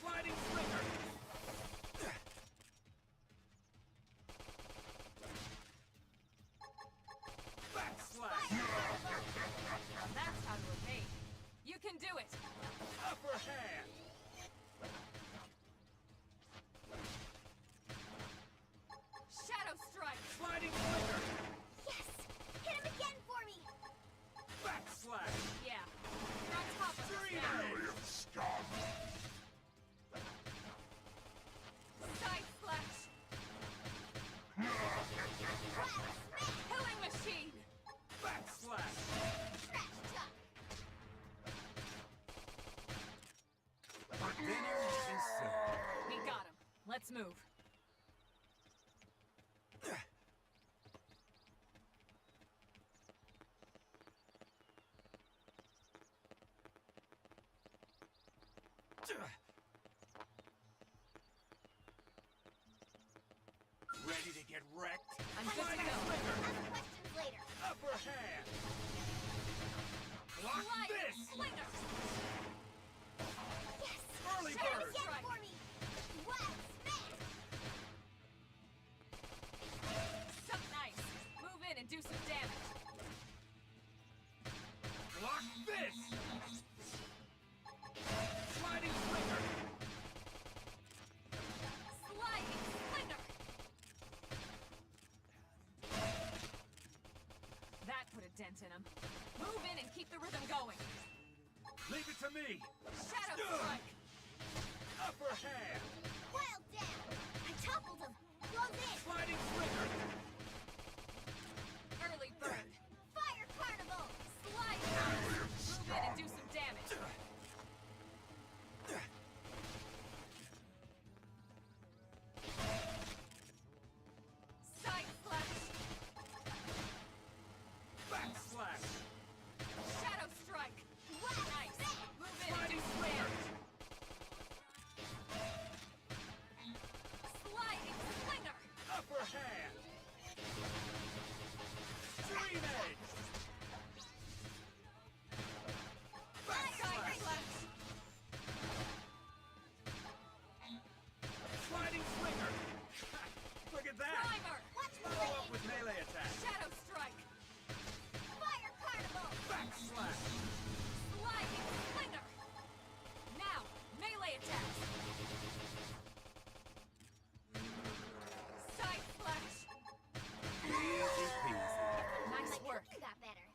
Sliding slinger. Backslash. That's how to evade. You can do it. Upper hand. Shadow strike. Sliding slinger. Yes! Hit him again for me! Backslash. Yeah. You're on top of us Dream now. Edge. Alien scum! Side slash. Killing machine. Backslash. Trash talk! Dinner is served. We got him. Let's move. Ready to get wrecked? I'm good to Sliding go. slinger. Ask questions later. Upper hand. Block Slide this. slinger. Yes! Early Hit him bird. again Strike. for me! Wow, smash! So nice. Move in and do some damage. Block this. Sliding slinger. Sliding slinger. That put a dent in him. Move in and keep the rhythm going. Leave it to me. Shadow strike. Upper hand. Wild down! I toppled him! Close in! Sliding slinger. Early bird. Fire carnival! Slide burst. Move in and do some damage. Side slash. Backslash. Shadow strike. Nice. Move in and do Sliding some slinger. damage. Sliding slinger. Upper hand. Dream edge. Side Backslash. slash. Sliding slinger. Look at that. Primer. Watch the Follow up blade! with melee attack. Shadow strike. Fire carnival! Backslash. Sliding slinger. Now, melee attack. Side slash. Easy peasy. Nice My work. cooking got better.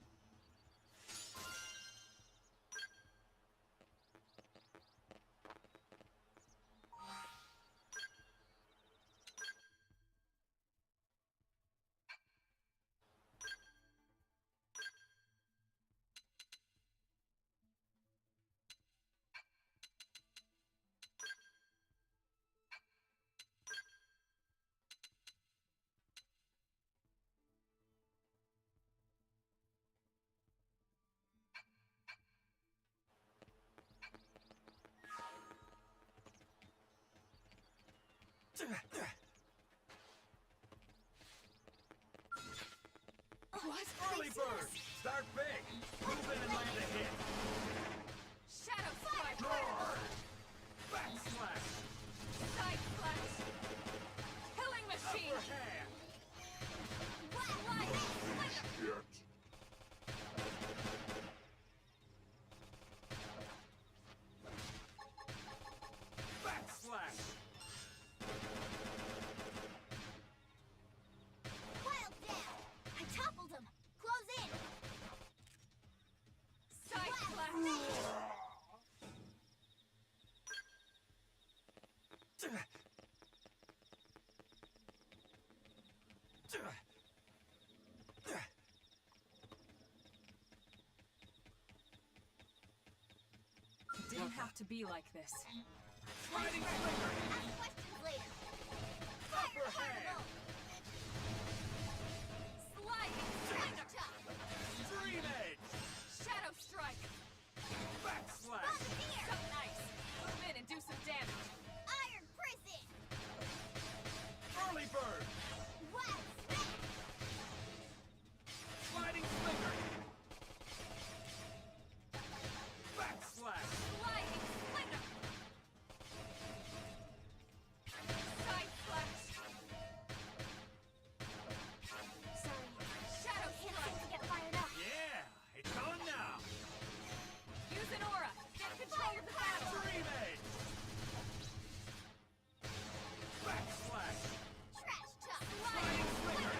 What? Early bird. Start big. Move in and land a hit. Shadow strike. Backslash. Side slash. Killing machine. Upper hand. Sliding slinger. Shit! Backslash. Wild down! I toppled him! Close in! Side slash. have to be like this. Sliding flicker! Ask questions later. Upper hand! Sliding Flicker. flicker! Dream edge! Shadow strike! Backslash! So nice! Move in and do some damage. Iron prison. Early bird! Web smash. Sliding flicker! Backslash! Sliding flicker! Side flash! Sorry. Shadow Can't seem strike! to get fired up. Yeah! It's on now! Use an aura! Get control of the battle! Dream edge! Backslash! Trash talk. Sliding flicker!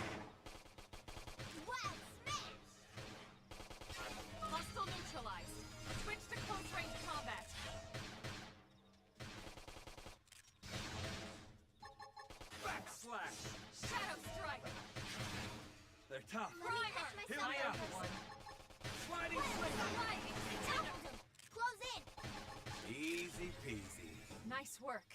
Web smash. Hostile neutralized. Switch to close range combat. Backslash! Shadow strike! They're tough! Let me catch Primer! myself Here we I are. am first. one. Sliding flicker! Sliding Tackled him. Close in. Easy peasy. Nice work.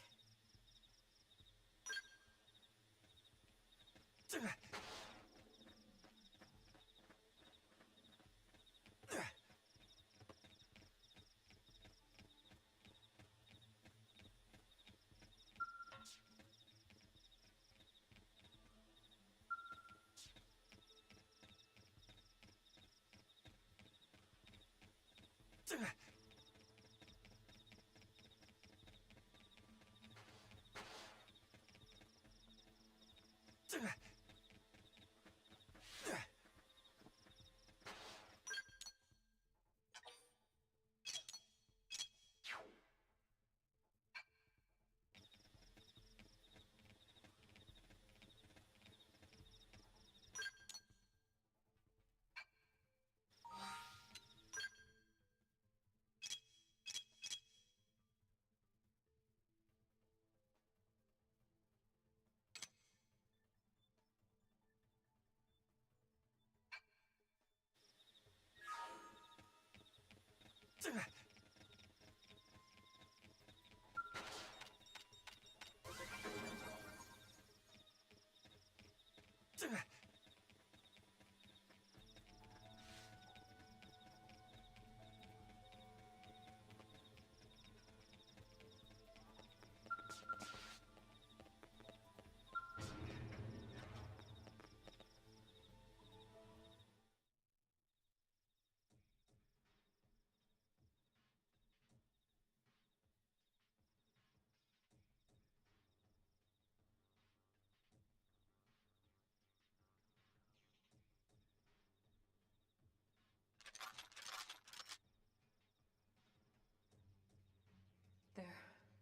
They're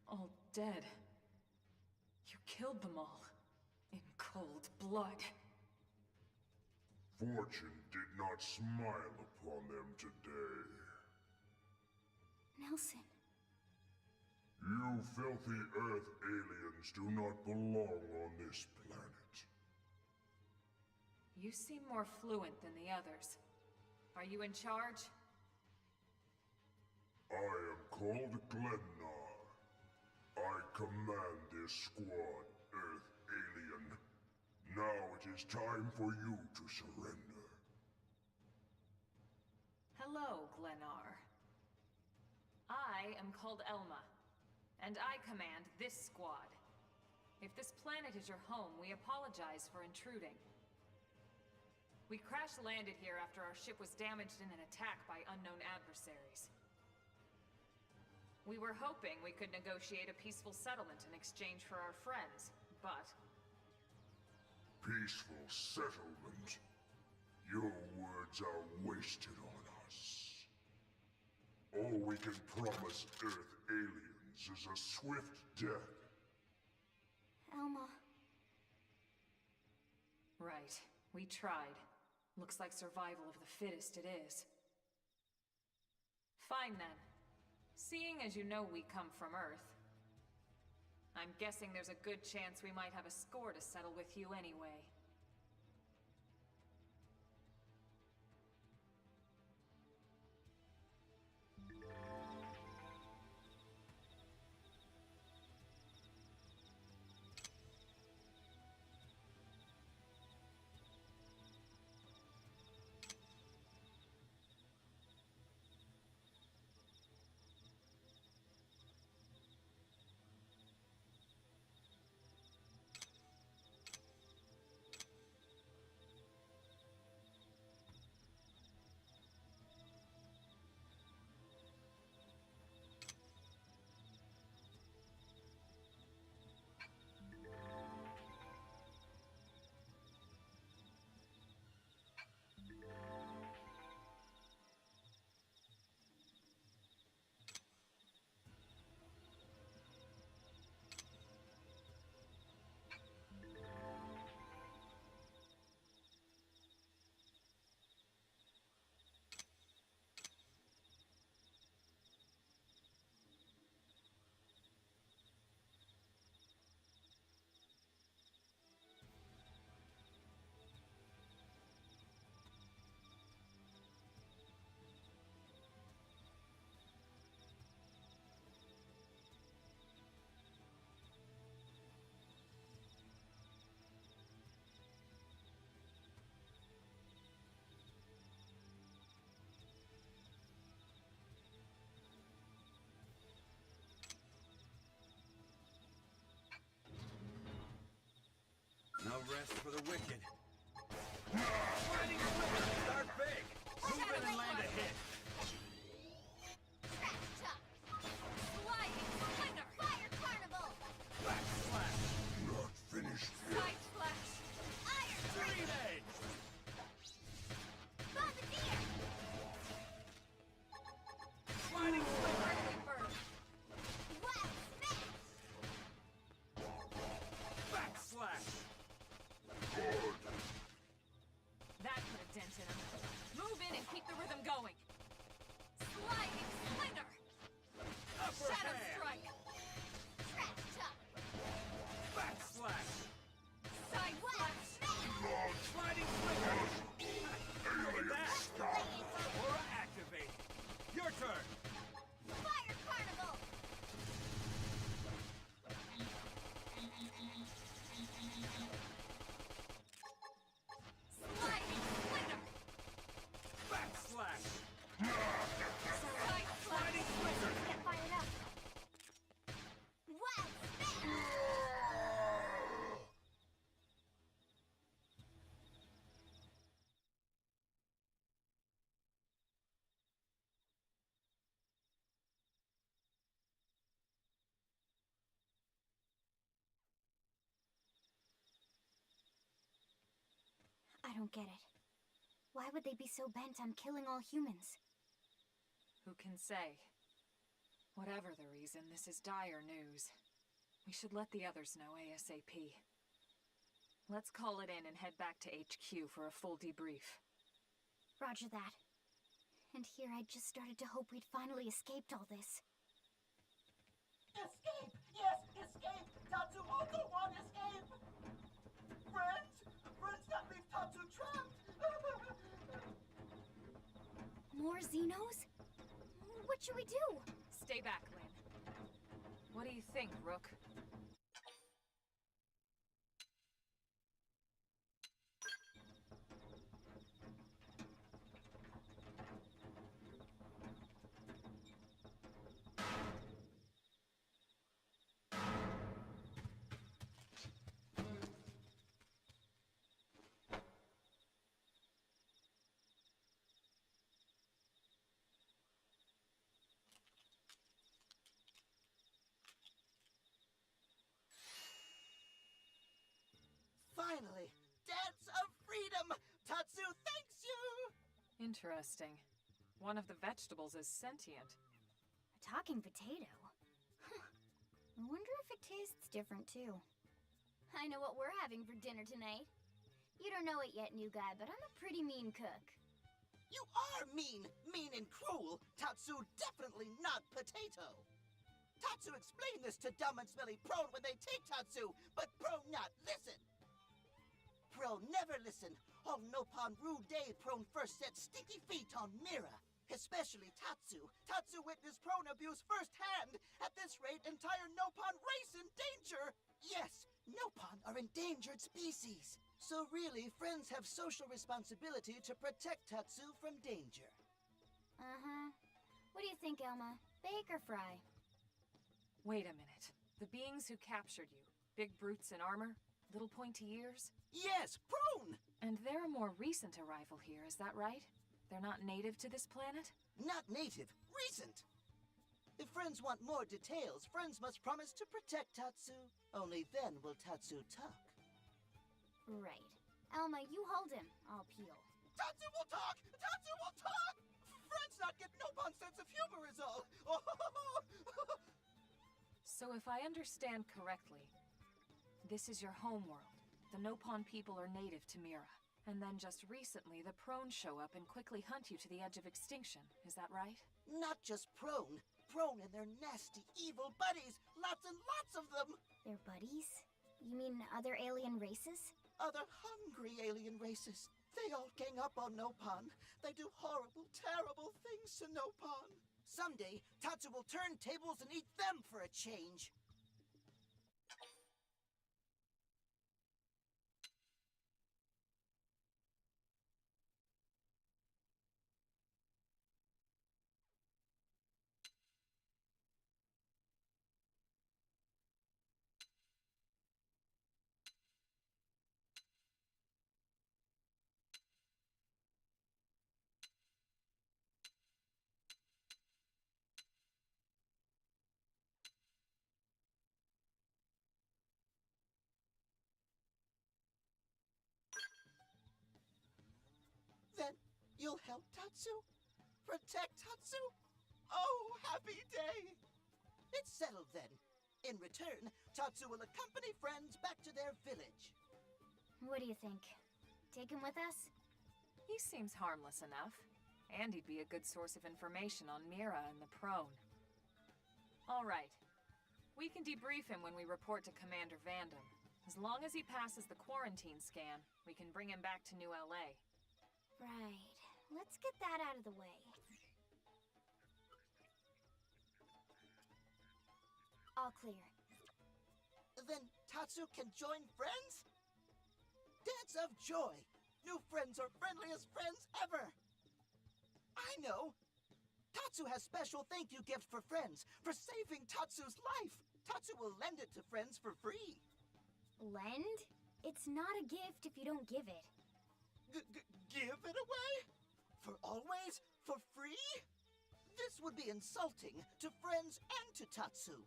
all dead. You killed them all. In cold blood. Fortune did not smile upon them today. Nelson. You filthy Earth aliens do not belong on this planet. You seem more fluent than the others. Are you in charge? I am called Glennar. I command this squad, Earth alien. Now it is time for you to surrender. Hello, Glennar. I am called Elma, and I command this squad. If this planet is your home, we apologize for intruding. We crash-landed here after our ship was damaged in an attack by unknown adversaries. We were hoping we could negotiate a peaceful settlement in exchange for our friends, but... Peaceful settlement? Your words are wasted on us. All we can promise Earth aliens is a swift death. Elma. Right. We tried. Looks like survival of the fittest it is. Fine then. Seeing as you know we come from Earth, I'm guessing there's a good chance we might have a score to settle with you anyway. rest for the wicked. Fighting Flicker, start big. Move in and land a hit. Sliding Slinger! Fire Carnival! Back slash. Not finished yet. Side Flash! Iron Green Breaker! Edge. Bombardier! Sliding Flicker. Earthly Bird! Wild Smash! Back slash. Good. That put a dent in him. Move in and keep the rhythm going. Sliding Slinger! Upper Shadow hand. Strike. Trash Tuck! Back slash. Side Wild Flash. Smash! Sliding Flicker. Look at that. Aura activate. Your turn. Fire Carnival! Sliding Slinger! Back slash. Side Flash! Sliding Flicker. Get fired up! Wild Smash! I don't get it. Why would they be so bent on killing all humans? Who can say? Whatever the reason, this is dire news. We should let the others know ASAP. Let's call it in and head back to HQ for a full debrief. Roger that. And here I just started to hope we'd finally escaped all this. Escape! Yes, escape! Tatsu also want escape! Friends? Friends, don't leave Tatsu trapped! More Xenos? What should we do? Stay back, Lynn. What do you think, Rook? Finally! Dance of freedom! Tatsu thanks you! Interesting. One of the vegetables is sentient. A talking potato? Huh. I wonder if it tastes different too. I know what we're having for dinner tonight. You don't know it yet, new guy, but I'm a pretty mean cook. You are mean! Mean and cruel! Tatsu definitely not potato! Tatsu explained this to dumb and smelly Prone when they take Tatsu, but Prone not listen! Prone never listen. On Nopon Rude Day, Prone first set stinky feet on Mira. Especially Tatsu. Tatsu witnessed Prone abuse firsthand. At this rate, entire Nopon race in danger! Yes, Nopon are endangered species. So really, friends have social responsibility to protect Tatsu from danger. Uh-huh. What do you think, Elma? Bake or fry? Wait a minute. The beings who captured you, big brutes in armor, little pointy ears? Yes, Prone! And they're a more recent arrival here, is that right? They're not native to this planet? Not native, recent! If friends want more details, friends must promise to protect Tatsu. Only then will Tatsu talk. Right. Elma, you hold him. I'll peel. Tatsu will talk! Tatsu will talk! Friends not get Nopon sense of humor is all! So if I understand correctly, this is your homeworld. The Nopon people are native to Mira. And then just recently, the Prone show up and quickly hunt you to the edge of extinction. Is that right? Not just Prone. Prone and their nasty, evil buddies. Lots and lots of them. They're buddies? You mean other alien races? Other hungry alien races. They all gang up on Nopon. They do horrible, terrible things to Nopon. Someday, Tatsu will turn tables and eat them for a change. Help Tatsu? Protect Tatsu? Oh, happy day! It's settled then. In return, Tatsu will accompany friends back to their village. What do you think? Take him with us? He seems harmless enough. And he'd be a good source of information on Mira and the Prone. All right. We can debrief him when we report to Commander Vandam. As long as he passes the quarantine scan, we can bring him back to New LA. Right. Let's get that out of the way. All clear. Then Tatsu can join friends? Dance of joy! New friends are friendliest friends ever! I know! Tatsu has special thank you gift for friends for saving Tatsu's life! Tatsu will lend it to friends for free. Lend? It's not a gift if you don't give it. Give it away? For always? For free? This would be insulting to friends and to Tatsu.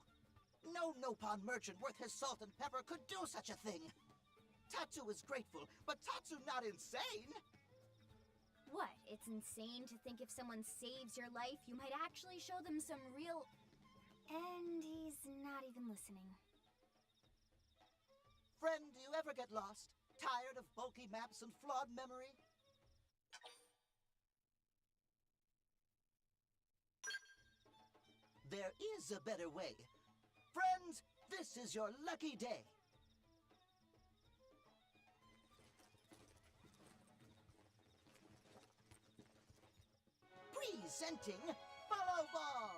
No Nopon merchant worth his salt and pepper could do such a thing. Tatsu is grateful, but Tatsu not insane. What? It's insane to think if someone saves your life, you might actually show them some real... And he's not even listening. Friend, do you ever get lost? Tired of bulky maps and flawed memory? There is a better way. Friends, this is your lucky day. Presenting Follow Ball!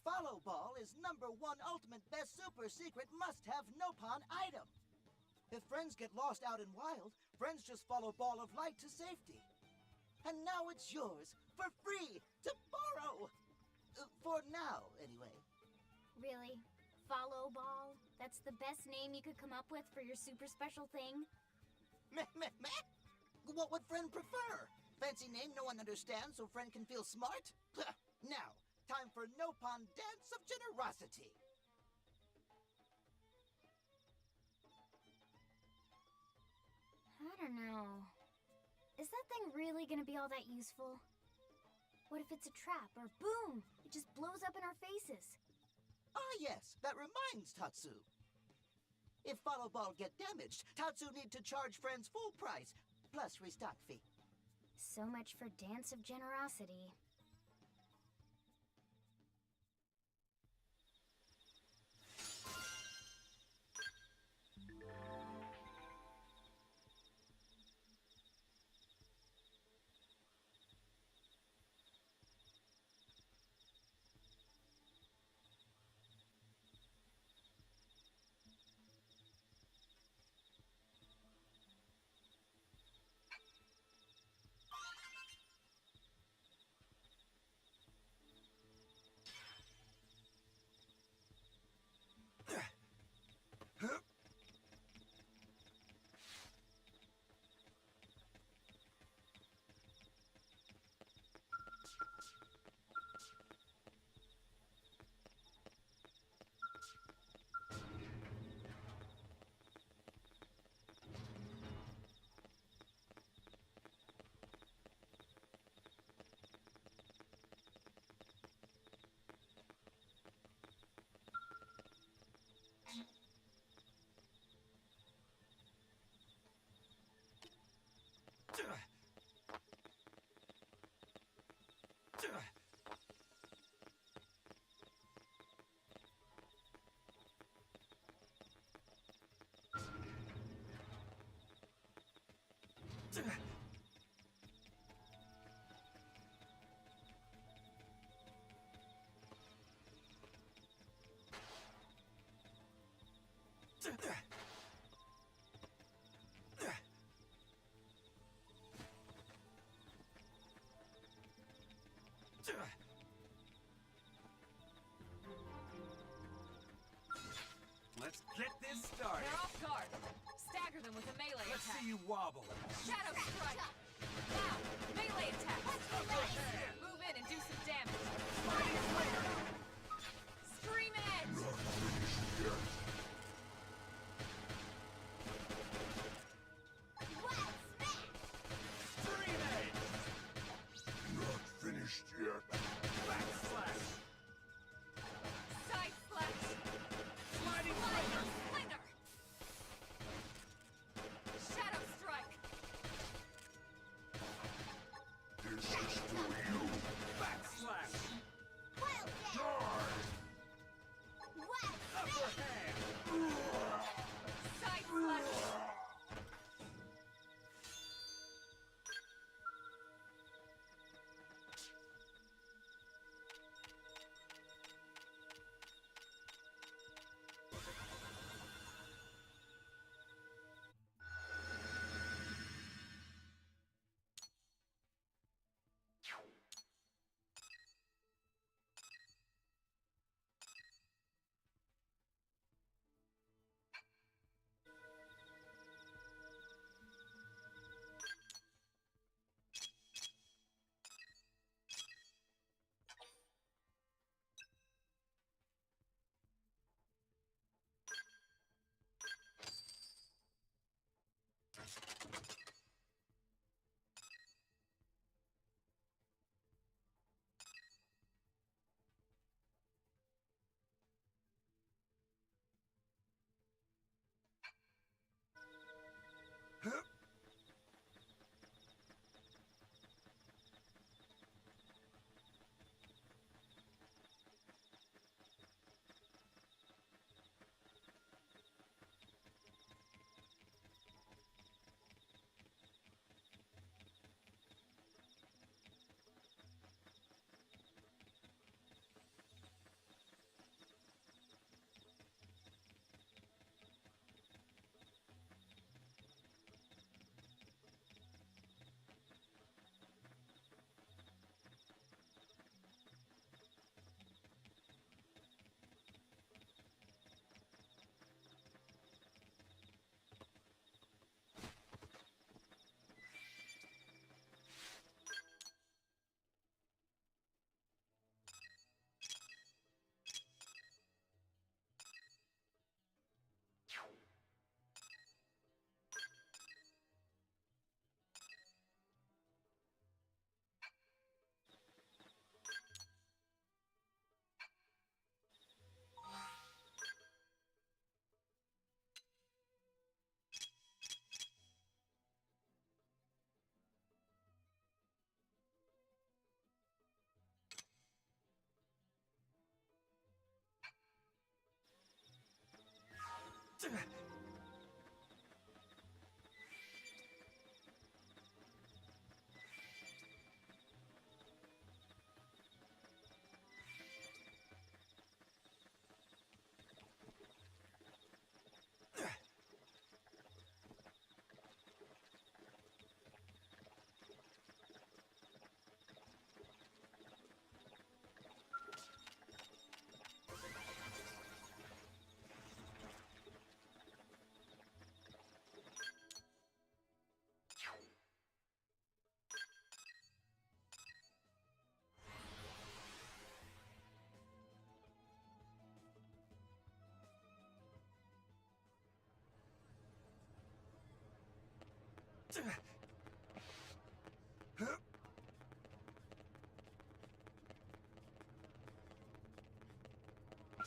Follow Ball is #1 ultimate best super secret must-have Nopon item. If friends get lost out in wild, friends just follow Ball of Light to safety. And now it's yours, for free, to borrow! For now, anyway. Really? Follow Ball? That's the best name you could come up with for your super special thing? Meh, meh, meh? What would friend prefer? Fancy name no one understands so friend can feel smart? Now, time for Nopon Dance of Generosity. I don't know. Is that thing really gonna be all that useful? What if it's a trap, or boom, it just blows up in our faces? Ah yes, that reminds Tatsu. If Follow Ball get damaged, Tatsu need to charge friends full price, plus restock fee. So much for Dance of Generosity. Let's get this started. They're off guard. Stagger them with a melee Let's attack. see you wobble. Shadow strike. Now, melee attack. Move in and do some damage. Scream edge. This is for you. Backslash. Die! Upper hand. Side slash.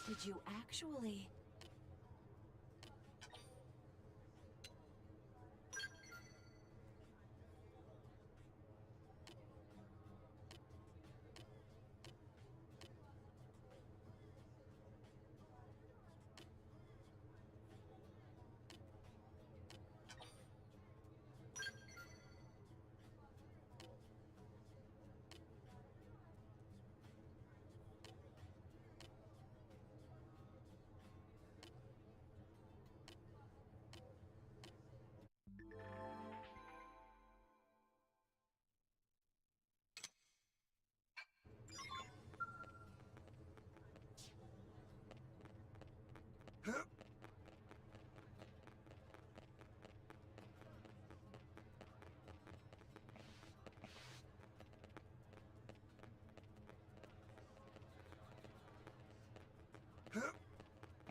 Did you actually...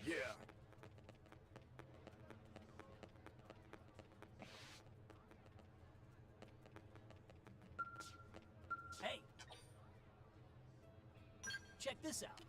Yeah. Hey. Check this out.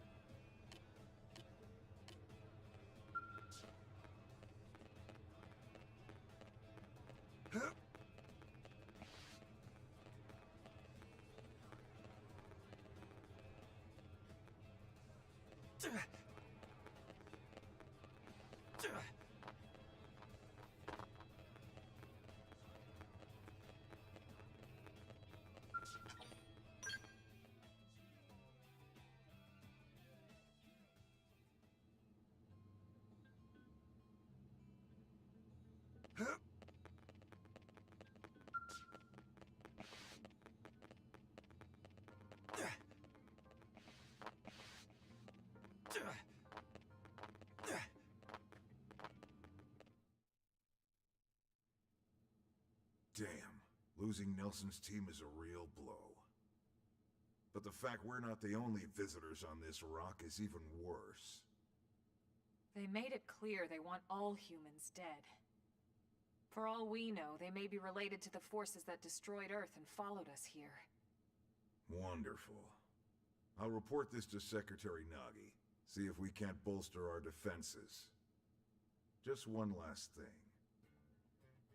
Losing Nelson's team is a real blow. But the fact we're not the only visitors on this rock is even worse. They made it clear they want all humans dead. For all we know, they may be related to the forces that destroyed Earth and followed us here. Wonderful. I'll report this to Secretary Nagi. See if we can't bolster our defenses. Just one last thing.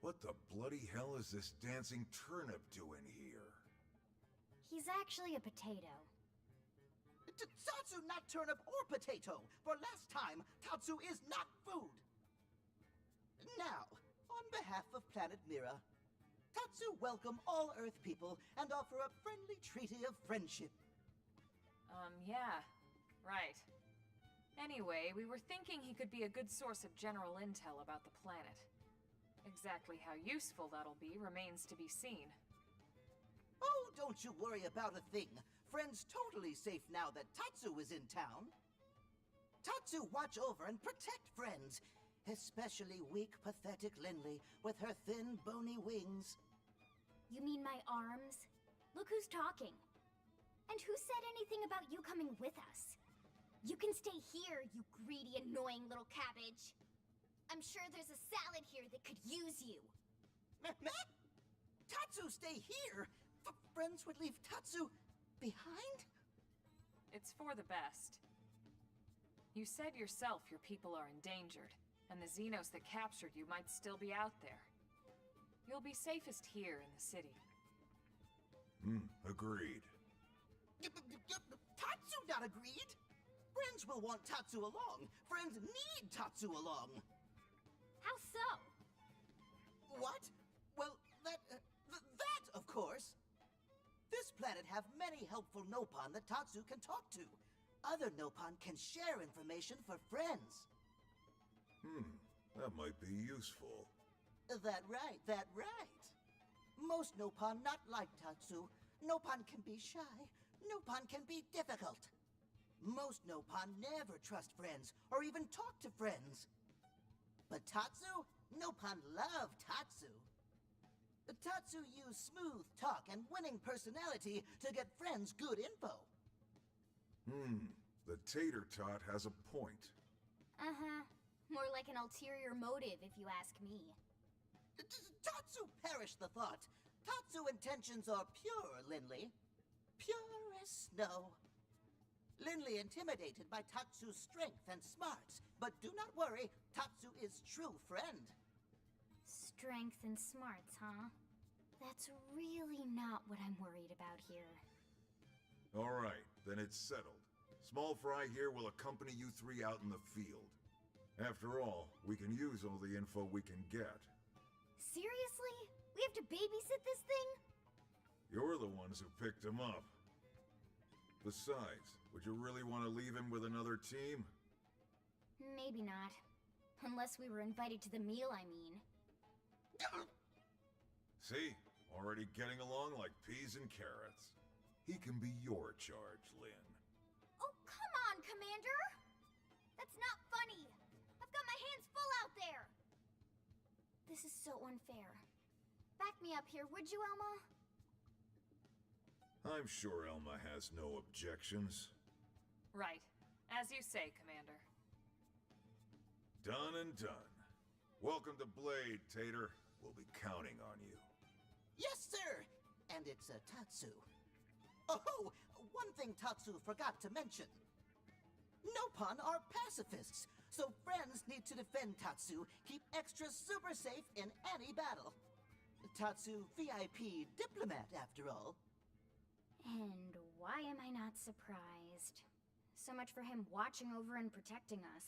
What the bloody hell is this dancing turnip doing here? He's actually a potato. Tatsu, not turnip or potato. For last time, Tatsu is not food. Now, on behalf of Planet Mira, Tatsu welcome all Earth people and offer a friendly treaty of friendship. Yeah. Right. Anyway, we were thinking he could be a good source of general intel about the planet. Exactly how useful that'll be remains to be seen. Oh, don't you worry about a thing. Friend's totally safe now that Tatsu is in town. Tatsu watch over and protect friends, especially weak, pathetic Linley with her thin, bony wings. You mean my arms? Look who's talking. And who said anything about you coming with us? You can stay here, you greedy, annoying little cabbage. I'm sure there's a salad here that could use you. Meh? Tatsu stay here? Friends would leave Tatsu behind? It's for the best. You said yourself your people are endangered, and the Xenos that captured you might still be out there. You'll be safest here in the city. Agreed. Tatsu not agreed? Friends will want Tatsu along. Friends need Tatsu along. How so? What? Well, that, of course. This planet have many helpful Nopon that Tatsu can talk to. Other Nopon can share information for friends. That might be useful. That right. Most Nopon not like Tatsu. Nopon can be shy. Nopon can be difficult. Most Nopon never trust friends, or even talk to friends. But Tatsu? Nopon love Tatsu. Tatsu use smooth talk and winning personality to get friends good info. The tater tot has a point. Uh-huh. More like an ulterior motive, if you ask me. Tatsu perish the thought. Tatsu intentions are pure, Linley. Pure as snow. Linley intimidated by Tatsu's strength and smarts, but do not worry, Tatsu is true friend. Strength and smarts, huh? That's really not what I'm worried about here. All right, then it's settled. Small Fry here will accompany you three out in the field. After all, we can use all the info we can get. Seriously? We have to babysit this thing? You're the ones who picked him up. Besides, would you really want to leave him with another team? Maybe not. Unless we were invited to the meal, I mean. See? Already getting along like peas and carrots. He can be your charge, Lynn. Oh, come on, Commander! That's not funny! I've got my hands full out there! This is so unfair. Back me up here, would you, Elma? I'm sure Elma has no objections. Right. As you say, Commander. Done and done. Welcome to Blade, Tater. We'll be counting on you. Yes, sir! And it's Tatsu. Oh, one thing Tatsu forgot to mention. Nopon are pacifists, so friends need to defend Tatsu, keep extra super safe in any battle. Tatsu VIP diplomat, after all. And why am I not surprised? So much for him watching over and protecting us.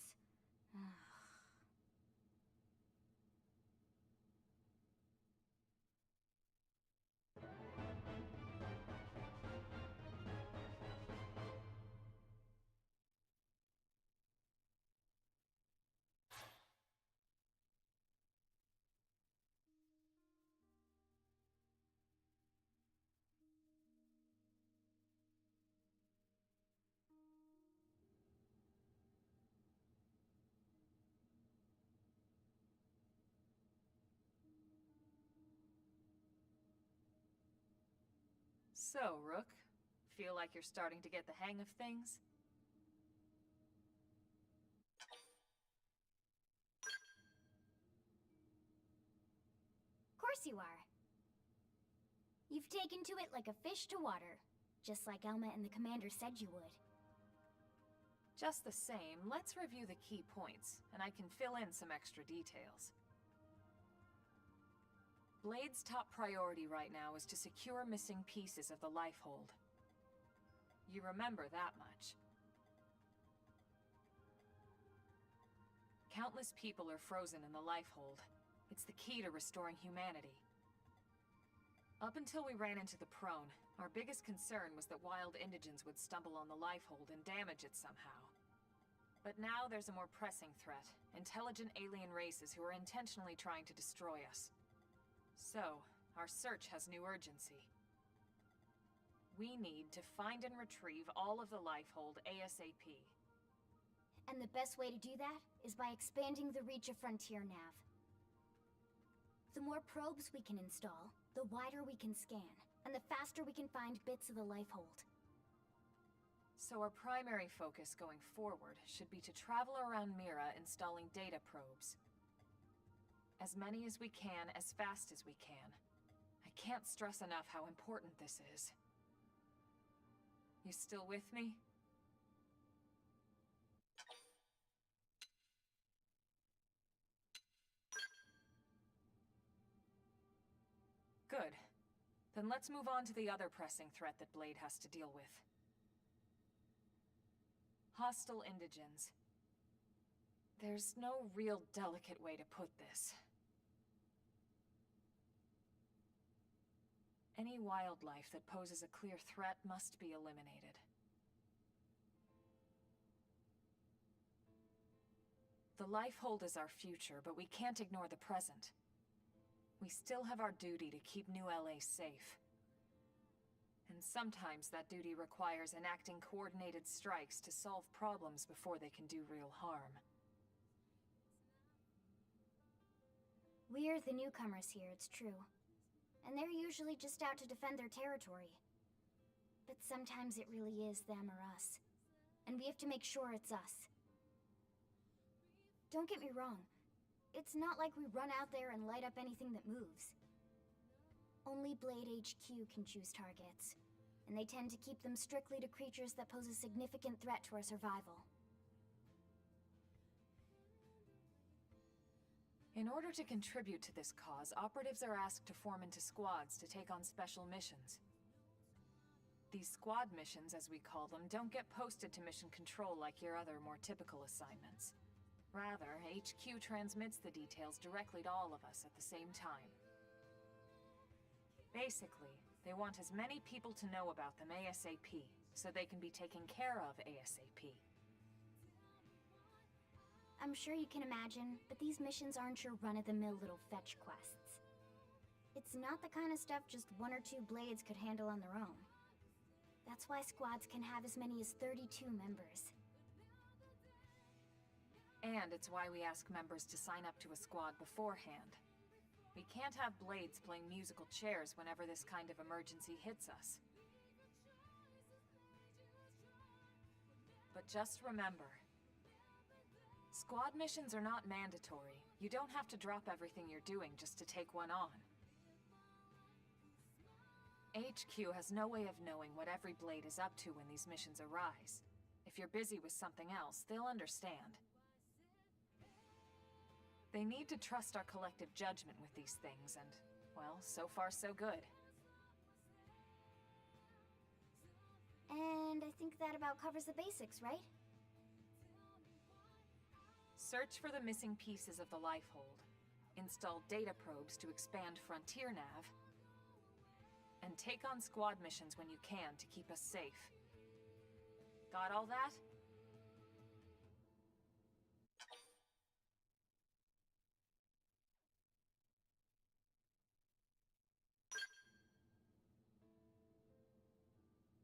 So, Rook, feel like you're starting to get the hang of things? Of course you are. You've taken to it like a fish to water, just like Elma and the Commander said you would. Just the same, let's review the key points, and I can fill in some extra details. Blade's top priority right now is to secure missing pieces of the Lifehold. You remember that much. Countless people are frozen in the Lifehold. It's the key to restoring humanity. Up until we ran into the Prone, our biggest concern was that wild indigents would stumble on the Lifehold and damage it somehow. But now there's a more pressing threat, intelligent alien races who are intentionally trying to destroy us. So, our search has new urgency. We need to find and retrieve all of the Lifehold ASAP. And the best way to do that is by expanding the reach of Frontier Nav. The more probes we can install, the wider we can scan, and the faster we can find bits of the Lifehold. So our primary focus going forward should be to travel around Mira installing data probes. As many as we can, as fast as we can. I can't stress enough how important this is. You still with me? Good. Then let's move on to the other pressing threat that Blade has to deal with. Hostile indigents. There's no real delicate way to put this. Any wildlife that poses a clear threat must be eliminated. The Lifehold is our future, but we can't ignore the present. We still have our duty to keep New LA safe. And sometimes that duty requires enacting coordinated strikes to solve problems before they can do real harm. We're the newcomers here, it's true. And they're usually just out to defend their territory. But sometimes it really is them or us. And we have to make sure it's us. Don't get me wrong. It's not like we run out there and light up anything that moves. Only Blade HQ can choose targets. And they tend to keep them strictly to creatures that pose a significant threat to our survival. In order to contribute to this cause, operatives are asked to form into squads to take on special missions. These squad missions, as we call them, don't get posted to mission control like your other, more typical assignments. Rather, HQ transmits the details directly to all of us at the same time. Basically, they want as many people to know about them ASAP, so they can be taken care of ASAP. I'm sure you can imagine, but these missions aren't your run-of-the-mill little fetch quests. It's not the kind of stuff just one or two Blades could handle on their own. That's why squads can have as many as 32 members. And it's why we ask members to sign up to a squad beforehand. We can't have Blades playing musical chairs whenever this kind of emergency hits us. But just remember, squad missions are not mandatory. You don't have to drop everything you're doing just to take one on. HQ has no way of knowing what every Blade is up to when these missions arise. If you're busy with something else, they'll understand. They need to trust our collective judgment with these things, and, well, so far so good. And I think that about covers the basics, right? Search for the missing pieces of the Lifehold. Install data probes to expand Frontier Nav. And take on squad missions when you can to keep us safe. Got all that?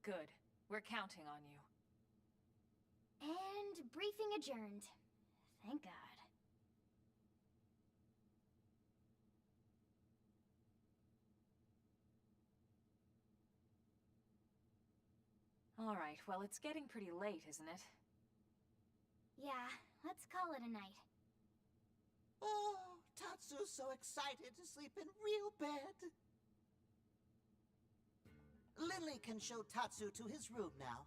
Good. We're counting on you. And briefing adjourned. Thank God. Alright, well, it's getting pretty late, isn't it? Yeah, let's call it a night. Oh, Tatsu's so excited to sleep in real bed. Lily can show Tatsu to his room now.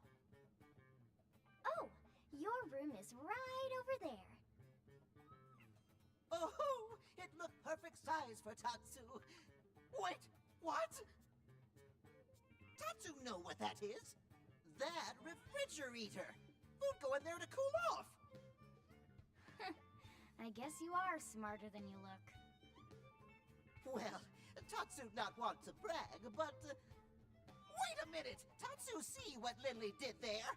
Oh, your room is right over there. Oh, it looked perfect size for Tatsu. Wait, what? Tatsu know what that is. That refrigerator. Food go in there to cool off. I guess you are smarter than you look. Well, Tatsu not want to brag, but... wait a minute! Tatsu see what Lily did there!